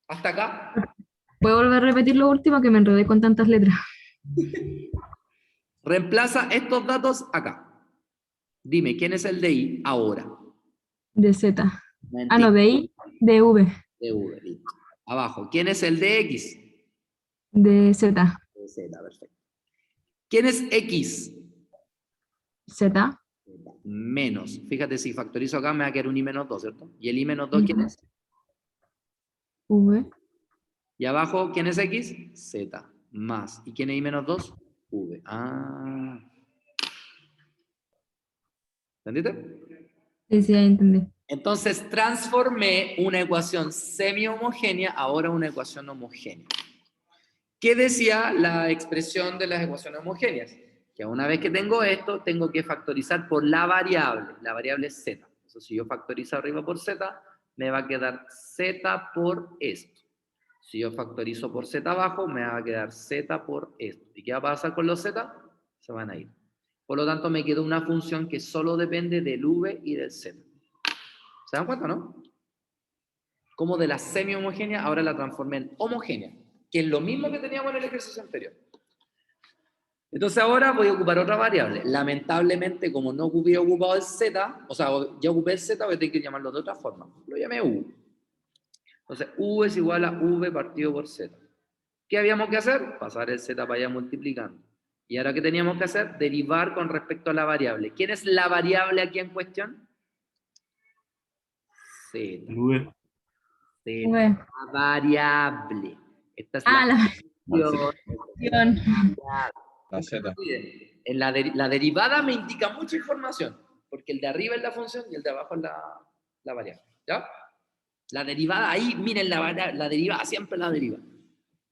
¿Hasta acá? ¿Puedo volver a repetir lo último que me enredé con tantas letras? Reemplaza estos datos acá. Dime, ¿quién es el de i ahora? De Z. Ah, no, de I, de V. De v, listo. Abajo, ¿quién es el de x? De Z. De z, perfecto. ¿Quién es x? Z. Menos. Fíjate, si factorizo acá me va a quedar un i menos 2, ¿cierto? ¿Y el i menos 2 quién es? V. Y abajo, ¿quién es x? Z. Más. ¿Y quién es i menos 2? V. Ah. ¿Entendiste? Sí, sí, ahí entendí. Entonces transformé una ecuación semi-homogénea ahora a una ecuación homogénea. ¿Qué decía la expresión de las ecuaciones homogéneas? Que una vez que tengo esto, tengo que factorizar por la variable es z. Entonces, si yo factorizo arriba por z, me va a quedar z por esto. Si yo factorizo por z abajo, me va a quedar z por esto. ¿Y qué va a pasar con los z? Se van a ir. Por lo tanto, me quedó una función que solo depende del v y del z. ¿Se dan cuenta, no? Como de la semi-homogénea, ahora la transformé en homogénea, que es lo mismo que teníamos en el ejercicio anterior. Entonces ahora voy a ocupar otra variable. Lamentablemente, como no hubiera ocupado el z, o sea, ya ocupé el z, voy a tener que llamarlo de otra forma. Lo llamé u. Entonces, u es igual a v partido por z. ¿Qué habíamos que hacer? Pasar el z para allá multiplicando. ¿Y ahora qué teníamos que hacer? Derivar con respecto a la variable. ¿Quién es la variable aquí en cuestión? Z. El V. Z. V. La variable. Esta es Ah, la función. función. La Z. La derivada me indica mucha información, porque el de arriba es la función y el de abajo es la variable. ¿Ya? La derivada ahí, miren, la derivada siempre la deriva.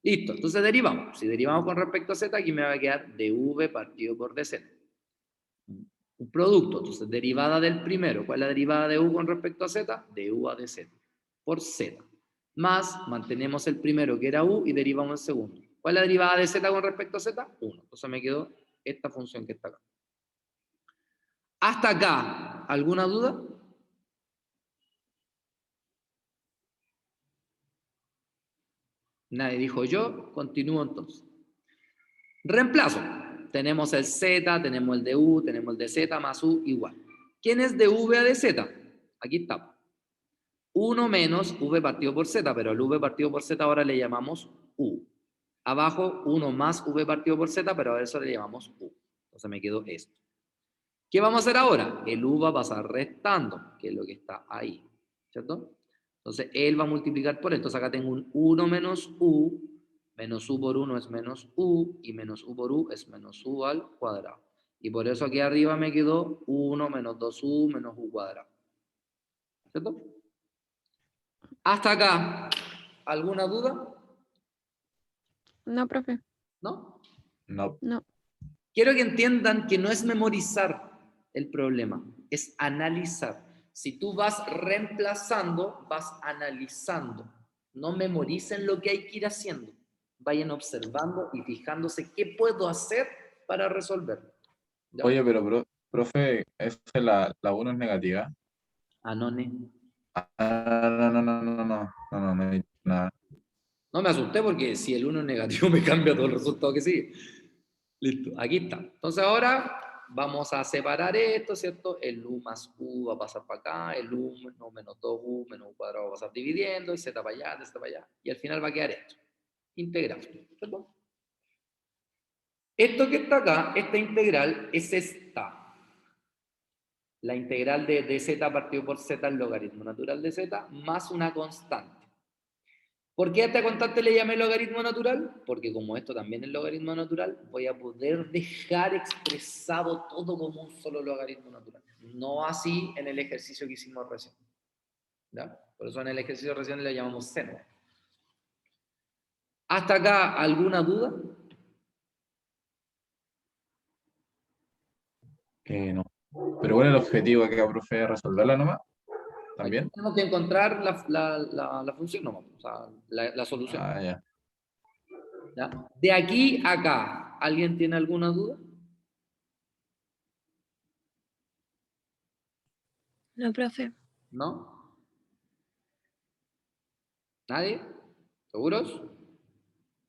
Listo, entonces derivamos. Si derivamos con respecto a z, aquí me va a quedar dv partido por dz. Un producto, entonces derivada del primero. ¿Cuál es la derivada de u con respecto a z? De u a dz. Por z. Más, mantenemos el primero que era u y derivamos el segundo. ¿Cuál es la derivada de z con respecto a z? 1. Entonces me quedó esta función que está acá. Hasta acá, ¿alguna duda? Nadie dijo yo, continúo entonces. Reemplazo. Tenemos el z, tenemos el de u, tenemos el de z más u igual. ¿Quién es de v a de z? Aquí está. 1 menos v partido por z, pero al v partido por z ahora le llamamos u. Abajo 1 más v partido por z, pero a eso le llamamos u. Entonces me quedó esto. ¿Qué vamos a hacer ahora? El u va a pasar restando, que es lo que está ahí. ¿Cierto? Entonces él va a multiplicar por él. Entonces acá tengo un 1 menos u por 1 es menos u, y menos u por u es menos u al cuadrado. Y por eso aquí arriba me quedó 1 menos 2u menos u cuadrado. ¿Cierto? Hasta acá, ¿alguna duda? No, profe. ¿No? No. No. Quiero que entiendan que no es memorizar el problema, es analizar. Si tú vas reemplazando, vas analizando. No memoricen lo que hay que ir haciendo. Vayan observando y fijándose qué puedo hacer para resolver. ¿Ya? Oye, pero profe, la 1 es negativa. Anone. No hay nada. No me asusté porque si el 1 es negativo me cambia todo el resultado que sigue. Listo, aquí está. Entonces ahora vamos a separar esto, ¿cierto? El u más u va a pasar para acá, el u menos 2u menos u cuadrado va a pasar dividiendo, y z para allá, z para allá. Y al final va a quedar esto. Integral. ¿Cierto? Esto que está acá, esta integral, es esta. La integral de z partido por z, el logaritmo natural de z, más una constante. ¿Por qué a esta constante le llamé logaritmo natural? Porque como esto también es logaritmo natural, voy a poder dejar expresado todo como un solo logaritmo natural. No así en el ejercicio que hicimos recién. ¿Ya? Por eso en el ejercicio recién le llamamos seno. ¿Hasta acá alguna duda? No. Pero ¿cuál es el objetivo acá, profe? ¿Resolverla nomás? ¿También? Tenemos que encontrar la función nomás, o sea, la solución. Ah, ya. ¿Ya? De aquí a acá, ¿alguien tiene alguna duda? No, profe. ¿No? ¿Nadie? ¿Seguros?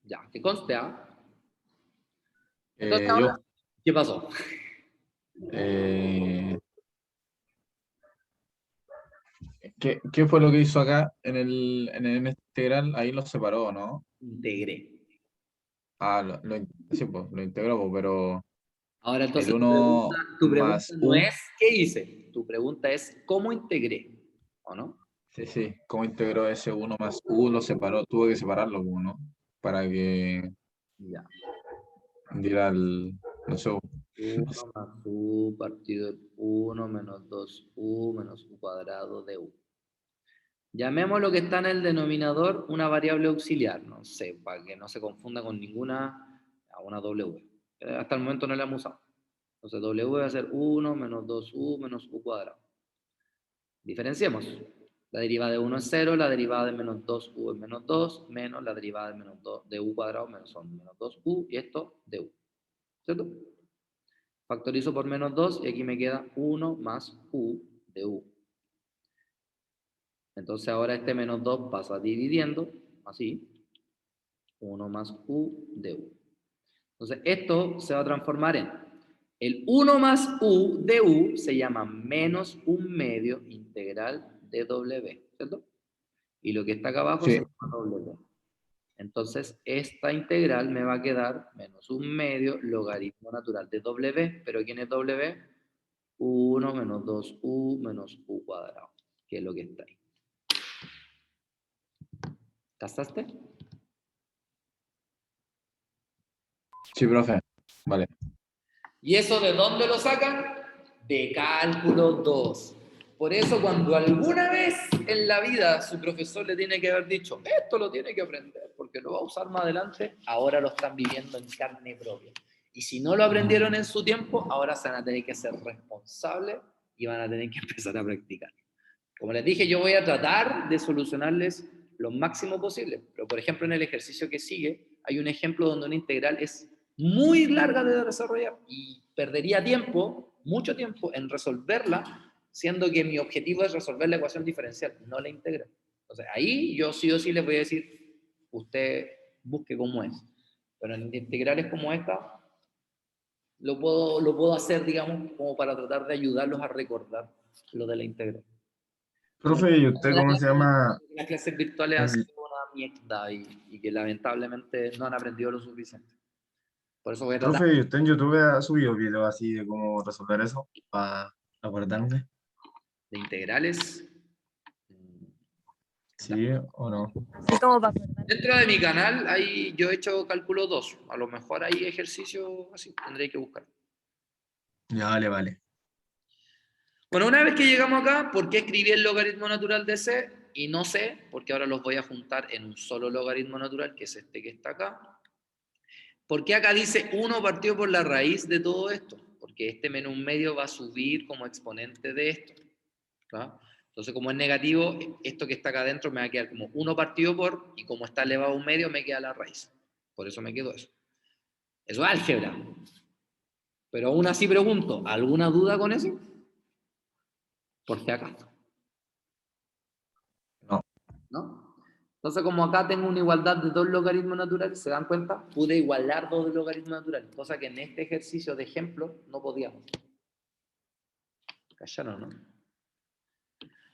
Ya, que conste, ¿ah? Entonces ahora, Yo. ¿qué pasó? ¿Qué fue lo que hizo acá en el integral? Ahí lo separó, ¿no? Integré. Ah, sí, pues, lo integró, pues, pero Ahora entonces el 1 tu pregunta más no U, es ¿qué hice? Tu pregunta es ¿cómo integré? ¿O no? sí, ¿cómo integró ese 1 más U? Lo separó, tuvo que separarlo, pues, ¿no? Para que Ya. diera no sé, 1 más u partido de 1 menos 2u menos u cuadrado de u. Llamemos lo que está en el denominador una variable auxiliar, no sé, para que no se confunda con ninguna, una w. Hasta el momento no la hemos usado. Entonces w va a ser 1 menos 2u menos u cuadrado. Diferenciemos. La derivada de 1 es 0, la derivada de menos 2u es menos 2, menos la derivada de menos 2 de u cuadrado menos son menos 2u y esto de u. ¿Cierto? Factorizo por menos 2 y aquí me queda 1 más u de u. Entonces ahora este menos 2 pasa dividiendo, así, 1 más u de u. Entonces esto se va a transformar en el 1 más u de u se llama menos 1/2 integral de w, ¿cierto? Y lo que está acá abajo se sí, llama w. Entonces esta integral me va a quedar menos 1/2 logaritmo natural de w, pero ¿quién es w? 1 menos 2u menos u cuadrado, que es lo que está ahí. ¿Casaste? sí, profe, vale. ¿Y eso de dónde lo sacan? De cálculo 2. Por eso cuando alguna vez en la vida su profesor le tiene que haber dicho, esto lo tiene que aprender porque lo va a usar más adelante, ahora lo están viviendo en carne propia. Y si no lo aprendieron en su tiempo, ahora se van a tener que ser responsables y van a tener que empezar a practicar. Como les dije, yo voy a tratar de solucionarles lo máximo posible, pero por ejemplo en el ejercicio que sigue hay un ejemplo donde una integral es muy larga de desarrollar y perdería tiempo, mucho tiempo, en resolverla, siendo que mi objetivo es resolver la ecuación diferencial, no la integral. Entonces ahí yo sí o sí les voy a decir, usted busque cómo es. Pero en integrales como esta, lo puedo hacer, digamos, como para tratar de ayudarlos a recordar lo de la integral. Profe, ¿y usted cómo se llama? Las clases virtuales han El, sido una mierda y que lamentablemente no han aprendido lo suficiente. Por eso voy a tratar profe, ¿y usted en YouTube ha subido videos así de cómo resolver eso? Para acordarme. de integrales. ¿Sí o no? Así como para acordar. Dentro de mi canal, ahí yo he hecho cálculo 2. A lo mejor hay ejercicios así, tendré que buscar. Ya, vale, vale. Bueno, una vez que llegamos acá, ¿por qué escribí el logaritmo natural de c? Y no sé, porque ahora los voy a juntar en un solo logaritmo natural, que es este que está acá. ¿Por qué acá dice 1 partido por la raíz de todo esto? Porque este menos 1/2 va a subir como exponente de esto. ¿Tá? Entonces, como es negativo, esto que está acá adentro me va a quedar como 1 partido por, y como está elevado a 1/2, me queda la raíz. Por eso me quedo eso. Eso es álgebra. Pero aún así pregunto, ¿alguna duda con eso? Por si acaso. No. ¿No? Entonces, como acá tengo una igualdad de dos logaritmos naturales, ¿se dan cuenta? Pude igualar dos logaritmos naturales, cosa que en este ejercicio de ejemplo no podíamos. ¿Callaron, no?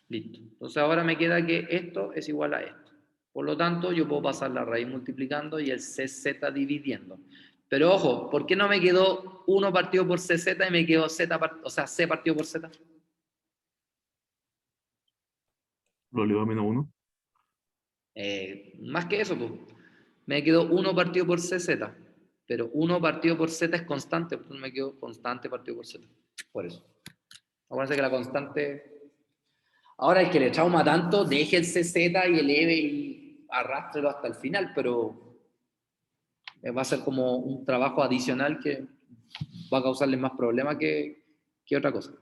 Listo. Entonces ahora me queda que esto es igual a esto. Por lo tanto, yo puedo pasar la raíz multiplicando y el CZ dividiendo. Pero ojo, ¿por qué no me quedó 1 partido por CZ y me quedó C partido por Z? Lo elevó a menos 1. Más que eso, pues. Me quedó 1 partido por CZ. Pero 1 partido por Z es constante, entonces me quedó constante partido por Z. Por eso. Acuérdense que la constante... Ahora el que le trauma tanto, deje el CZ y eleve y arrástrelo hasta el final, pero va a ser como un trabajo adicional que va a causarles más problemas que otra cosa.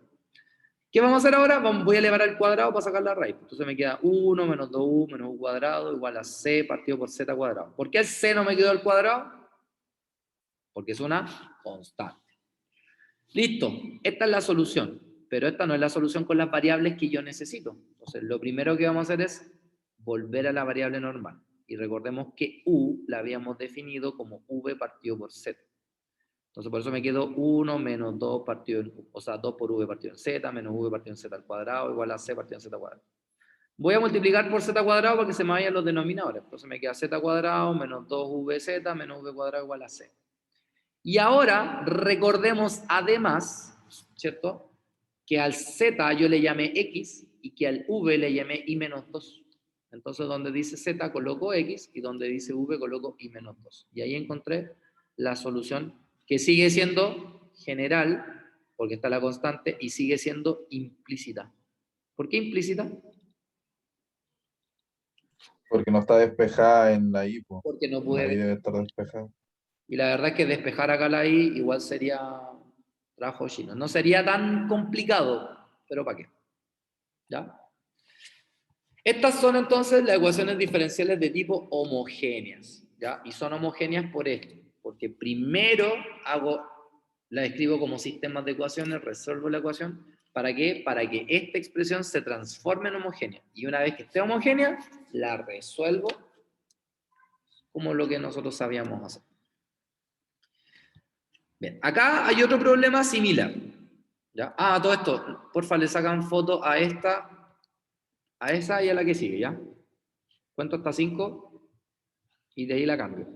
¿Qué vamos a hacer ahora? Voy a elevar al cuadrado para sacar la raíz. Entonces me queda 1 menos 2u menos u cuadrado igual a c partido por z cuadrado. ¿Por qué el c no me quedó al cuadrado? Porque es una constante. Listo, esta es la solución, pero esta no es la solución con las variables que yo necesito. Entonces lo primero que vamos a hacer es volver a la variable normal. Y recordemos que u la habíamos definido como v partido por z. Entonces por eso me quedo 1 menos 2 partido en u, o sea 2 por v partido en z, menos v partido en z al cuadrado, igual a c partido en z cuadrado. Voy a multiplicar por z cuadrado para que se me vayan los denominadores. Entonces me queda z cuadrado menos 2vz menos v cuadrado igual a c. Y ahora recordemos además, ¿cierto? Que al z yo le llamé x y que al v le llamé i menos 2. Entonces donde dice z coloco x y donde dice v coloco i menos 2. Y ahí encontré la solución que sigue siendo general, porque está la constante, y sigue siendo implícita. ¿Por qué implícita? Porque no está despejada en la I, po. Porque no La I pude. debe estar despejada. Y la verdad es que despejar acá la I igual sería trabajo chino. No sería tan complicado, pero ¿para qué? ¿Ya? Estas son entonces las ecuaciones diferenciales de tipo homogéneas, ¿ya? Y son homogéneas por esto, porque primero la escribo como sistemas de ecuaciones, resuelvo la ecuación, ¿para qué? Para que esta expresión se transforme en homogénea. Y una vez que esté homogénea, la resuelvo como lo que nosotros sabíamos hacer. Bien, acá hay otro problema similar, ¿ya? Ah, todo esto, porfa, le sacan foto a esta, a esa y a la que sigue, ¿ya? Cuento hasta 5 y de ahí la cambio.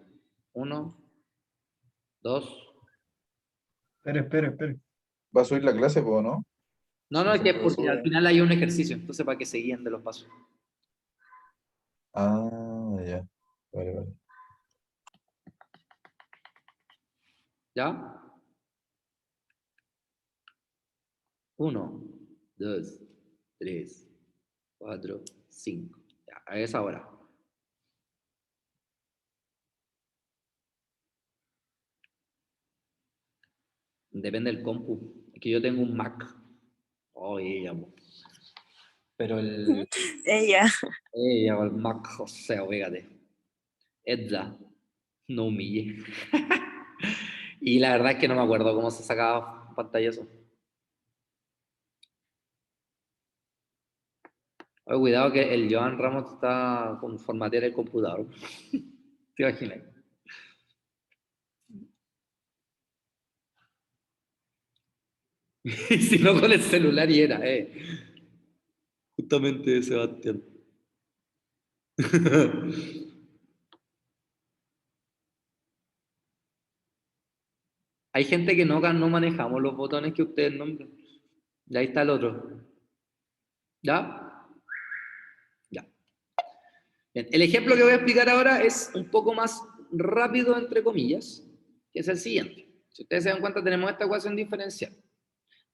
1, 2. Espere. ¿Va a subir la clase, po, no? No, es que Siempre porque sube. al final hay un ejercicio, entonces para que se guíen de los pasos. Ah, ya. Vale. ¿Ya? 1, 2, 3, 4, 5. Ya, a esa hora. Depende del compu. Es que yo tengo un Mac. Oh, ella, po. Pero el Ella. el Mac, o sea, fíjate. Edda, no humille. Y la verdad es que no me acuerdo cómo se sacaba pantallazo. Oye, cuidado que el Joan Ramos está con formatear el computador. ¿Te imaginas? Y si no con el celular y era, justamente Sebastián. Hay gente que no manejamos los botones que ustedes nombran. Y ahí está el otro. ¿Ya? Ya. Bien, el ejemplo que voy a explicar ahora es un poco más rápido, entre comillas, que es el siguiente. Si ustedes se dan cuenta, tenemos esta ecuación diferencial,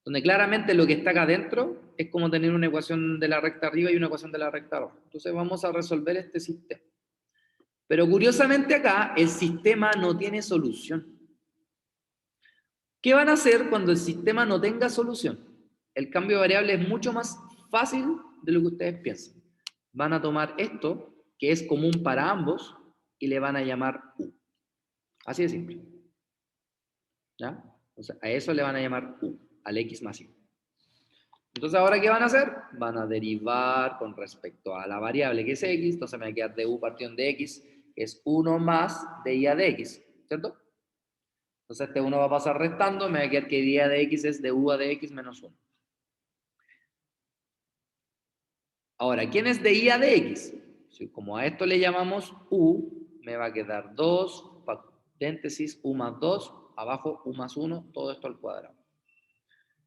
donde claramente lo que está acá adentro es como tener una ecuación de la recta arriba y una ecuación de la recta abajo. Entonces vamos a resolver este sistema. Pero curiosamente acá el sistema no tiene solución. ¿Qué van a hacer cuando el sistema no tenga solución? El cambio de variable es mucho más fácil de lo que ustedes piensan. Van a tomar esto, que es común para ambos, y le van a llamar u. Así de simple. ¿Ya? O sea, a eso le van a llamar u, al x más y. Entonces, ¿ahora qué van a hacer? Van a derivar con respecto a la variable que es x, entonces me va a quedar de u partido de x, que es 1 más de i a de x, ¿cierto? Entonces este 1 va a pasar restando, me va a quedar que i a de x es de u a de x menos 1. Ahora, ¿quién es de i a de x? Si como a esto le llamamos u, me va a quedar 2, paréntesis, u más 2, abajo u más 1, todo esto al cuadrado.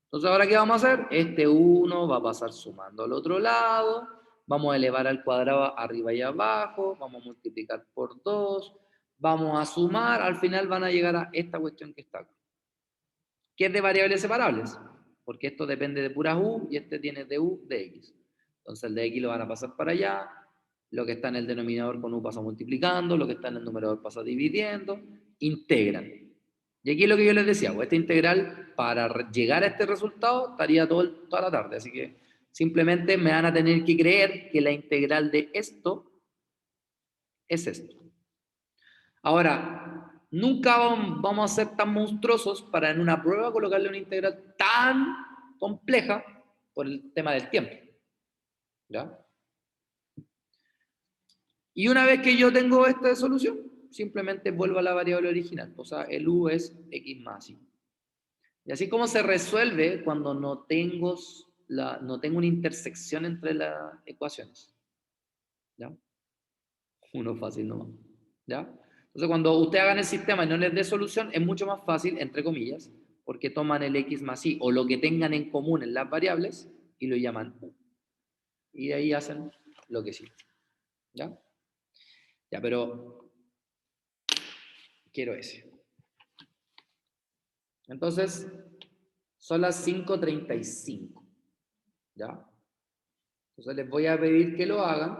Entonces, ¿ahora qué vamos a hacer? Este 1 va a pasar sumando al otro lado, vamos a elevar al cuadrado arriba y abajo, vamos a multiplicar por 2, vamos a sumar, al final van a llegar a esta cuestión que está acá. ¿Qué es de variables separables? Porque esto depende de puras u y este tiene de u de x. Entonces el de x lo van a pasar para allá, lo que está en el denominador con u pasa multiplicando, lo que está en el numerador pasa dividiendo, integran. Y aquí es lo que yo les decía, pues esta integral, para llegar a este resultado, estaría toda la tarde, así que simplemente me van a tener que creer que la integral de esto es esto. Ahora, nunca vamos a ser tan monstruosos para en una prueba colocarle una integral tan compleja por el tema del tiempo. ¿Ya? Y una vez que yo tengo esta solución, simplemente vuelvo a la variable original. O sea, el u es x más y. Y así como se resuelve cuando no tengo una intersección entre las ecuaciones. ¿Ya? Uno fácil nomás. ¿Ya? Entonces, cuando ustedes hagan el sistema y no les dé solución, es mucho más fácil, entre comillas, porque toman el x más y o lo que tengan en común en las variables y lo llaman u. Y de ahí hacen lo que sí. ¿Ya? Ya, pero quiero ese. Entonces, son las 5:35. ¿Ya? Entonces les voy a pedir que lo hagan.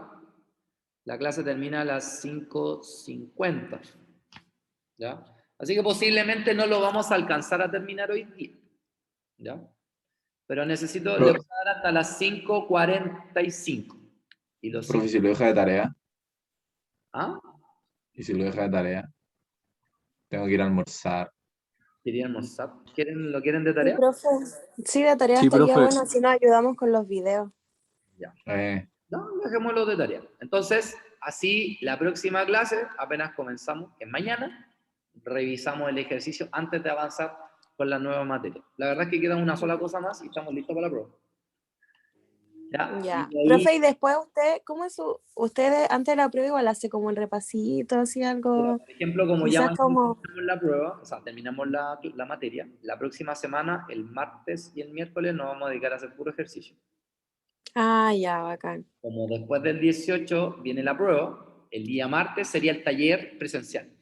La clase termina a las 5:50. ¿Ya? Así que posiblemente no lo vamos a alcanzar a terminar hoy día. ¿Ya? Pero necesito, le voy a dar hasta las 5:45. Y los Profe, si lo deja de tarea, ¿Ah? y si lo deja de tarea, tengo que ir a almorzar. ¿Querían almorzar? ¿Lo quieren de Sí, tarea? profe. Sí, de tarea Sí, estaría profe. bueno, así nos ayudamos con los videos. Ya. Eh, No, dejémoslo de tarea. Entonces, así la próxima clase, apenas comenzamos, que es mañana, revisamos el ejercicio antes de avanzar con la nueva materia. La verdad es que queda una sola cosa más y estamos listos para la prueba. ¿Ya? Ya. Y de ahí, Profe, y después usted, ¿cómo es ustedes antes de la prueba igual hace como el repasito, así algo, por ejemplo, como ya quizás como, terminamos la prueba, o sea, terminamos la materia, la próxima semana, el martes y el miércoles, nos vamos a dedicar a hacer puro ejercicio. ya, bacán. Como después del 18 viene la prueba, el día martes sería el taller presencial.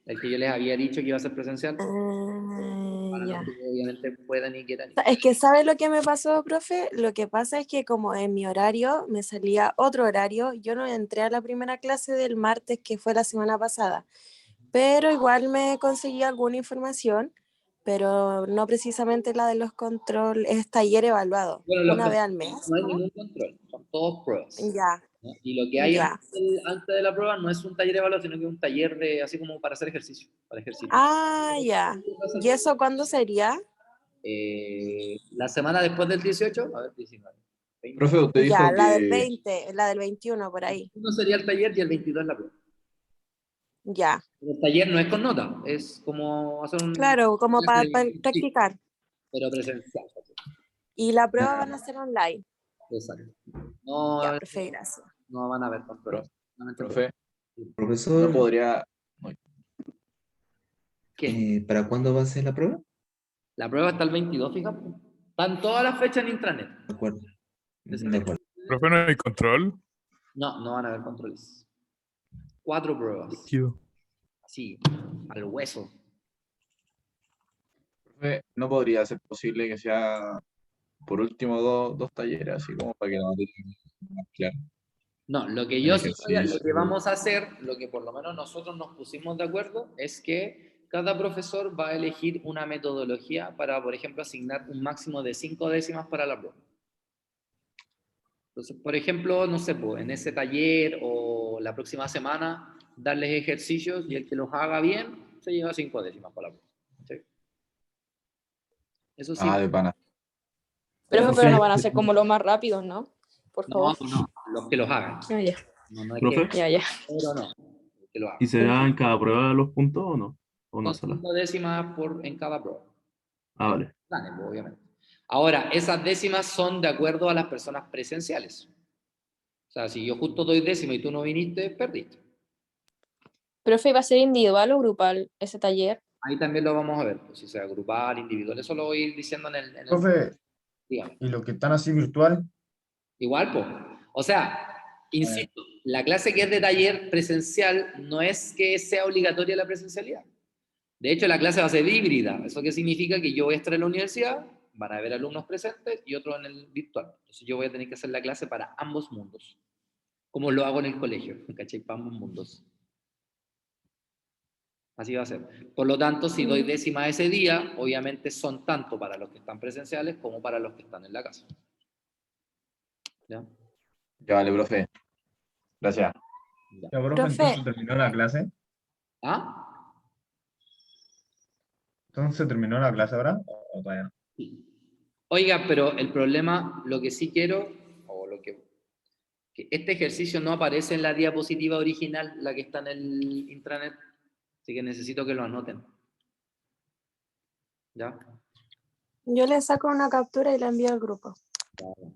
El que yo les había dicho que iba a ser presencial, para los Ya. que obviamente puedan y quieran ir. Es que, ¿sabe lo que me pasó, profe? Lo que pasa es que como en mi horario me salía otro horario, yo no entré a la primera clase del martes, que fue la semana pasada, pero igual me conseguí alguna información, pero no precisamente la de los controles, es taller evaluado, Bueno, los una vez al controles mes, no hay ¿no? ningún control, son todos pruebas. Ya, ¿No? Y lo que hay ya. antes de la prueba no es un taller de evaluación, sino que es un taller de, así como para hacer ejercicio, para ejercicio. Ya. ¿Y eso cuándo sería? La semana después del 18, a ver, 19. 20. profe, usted dijo Ya, la del que 20, la del 21, por ahí. Uno sería el taller y el 22 la prueba. Ya. El taller no es con nota, es como hacer un... Claro, como para Sí, practicar. pero presencial. Y la prueba van a ser online. Exacto. No, Ya, profe, gracias. no van a ver control. profe, Profesor, no podría. ¿Qué? ¿para cuándo va a ser la prueba? La prueba está el 22, fíjate. Están todas las fechas en intranet. De acuerdo. Ese De acuerdo. Profe, no hay control. No van a haber controles. 4 pruebas. Líquido. Así, al hueso. Profe, no podría ser posible que sea por último dos talleres, así como para que la materia quede más clara. No, lo que El yo sí, lo ejercicio. que vamos a hacer, lo que por lo menos nosotros nos pusimos de acuerdo, es que cada profesor va a elegir una metodología para, por ejemplo, asignar un máximo de 5 décimas para la prueba. Entonces, por ejemplo, no sé, pues, en ese taller o la próxima semana, darles ejercicios y el que los haga bien se lleva 5 décimas para la prueba. ¿Sí? Eso sí. De pana. Pero no van a ser como los más rápidos, ¿no? Por No, favor. no, los que los hagan. Ah, ya. No es ¿Profe? que, Ya. pero no, los que lo hagan. ¿Y se da en cada prueba los puntos o no? ¿O no Son sola? 5 décimas en cada prueba. Vale. Planes, pues, obviamente. Ahora, esas décimas son de acuerdo a las personas presenciales. O sea, si yo justo doy décima y tú no viniste, perdiste. ¿Profe, va a ser individual o grupal ese taller? Ahí también lo vamos a ver, pues, si sea grupal, individual, eso lo voy a ir diciendo en el Profe, dígame. ¿y lo que están así virtual? Igual, pues. O sea, insisto, la clase que es de taller presencial no es que sea obligatoria la presencialidad. De hecho, la clase va a ser híbrida. ¿Eso qué significa? Que yo voy a estar en la universidad, van a haber alumnos presentes y otros en el virtual. Entonces yo voy a tener que hacer la clase para ambos mundos. como lo hago en el colegio, ¿cachai? Para ambos mundos. Así va a ser. Por lo tanto, si doy décima ese día, obviamente son tanto para los que están presenciales como para los que están en la casa. ¿Ya? Ya vale, profe. Gracias. Ya, profe, Profe. entonces terminó la clase. ¿Ah? Entonces terminó la clase ahora. ¿O todavía no? Oiga, pero el problema, lo que sí quiero, o lo que este ejercicio no aparece en la diapositiva original, la que está en el intranet, así que necesito que lo anoten. ¿Ya? Yo le saco una captura y la envío al grupo. Claro.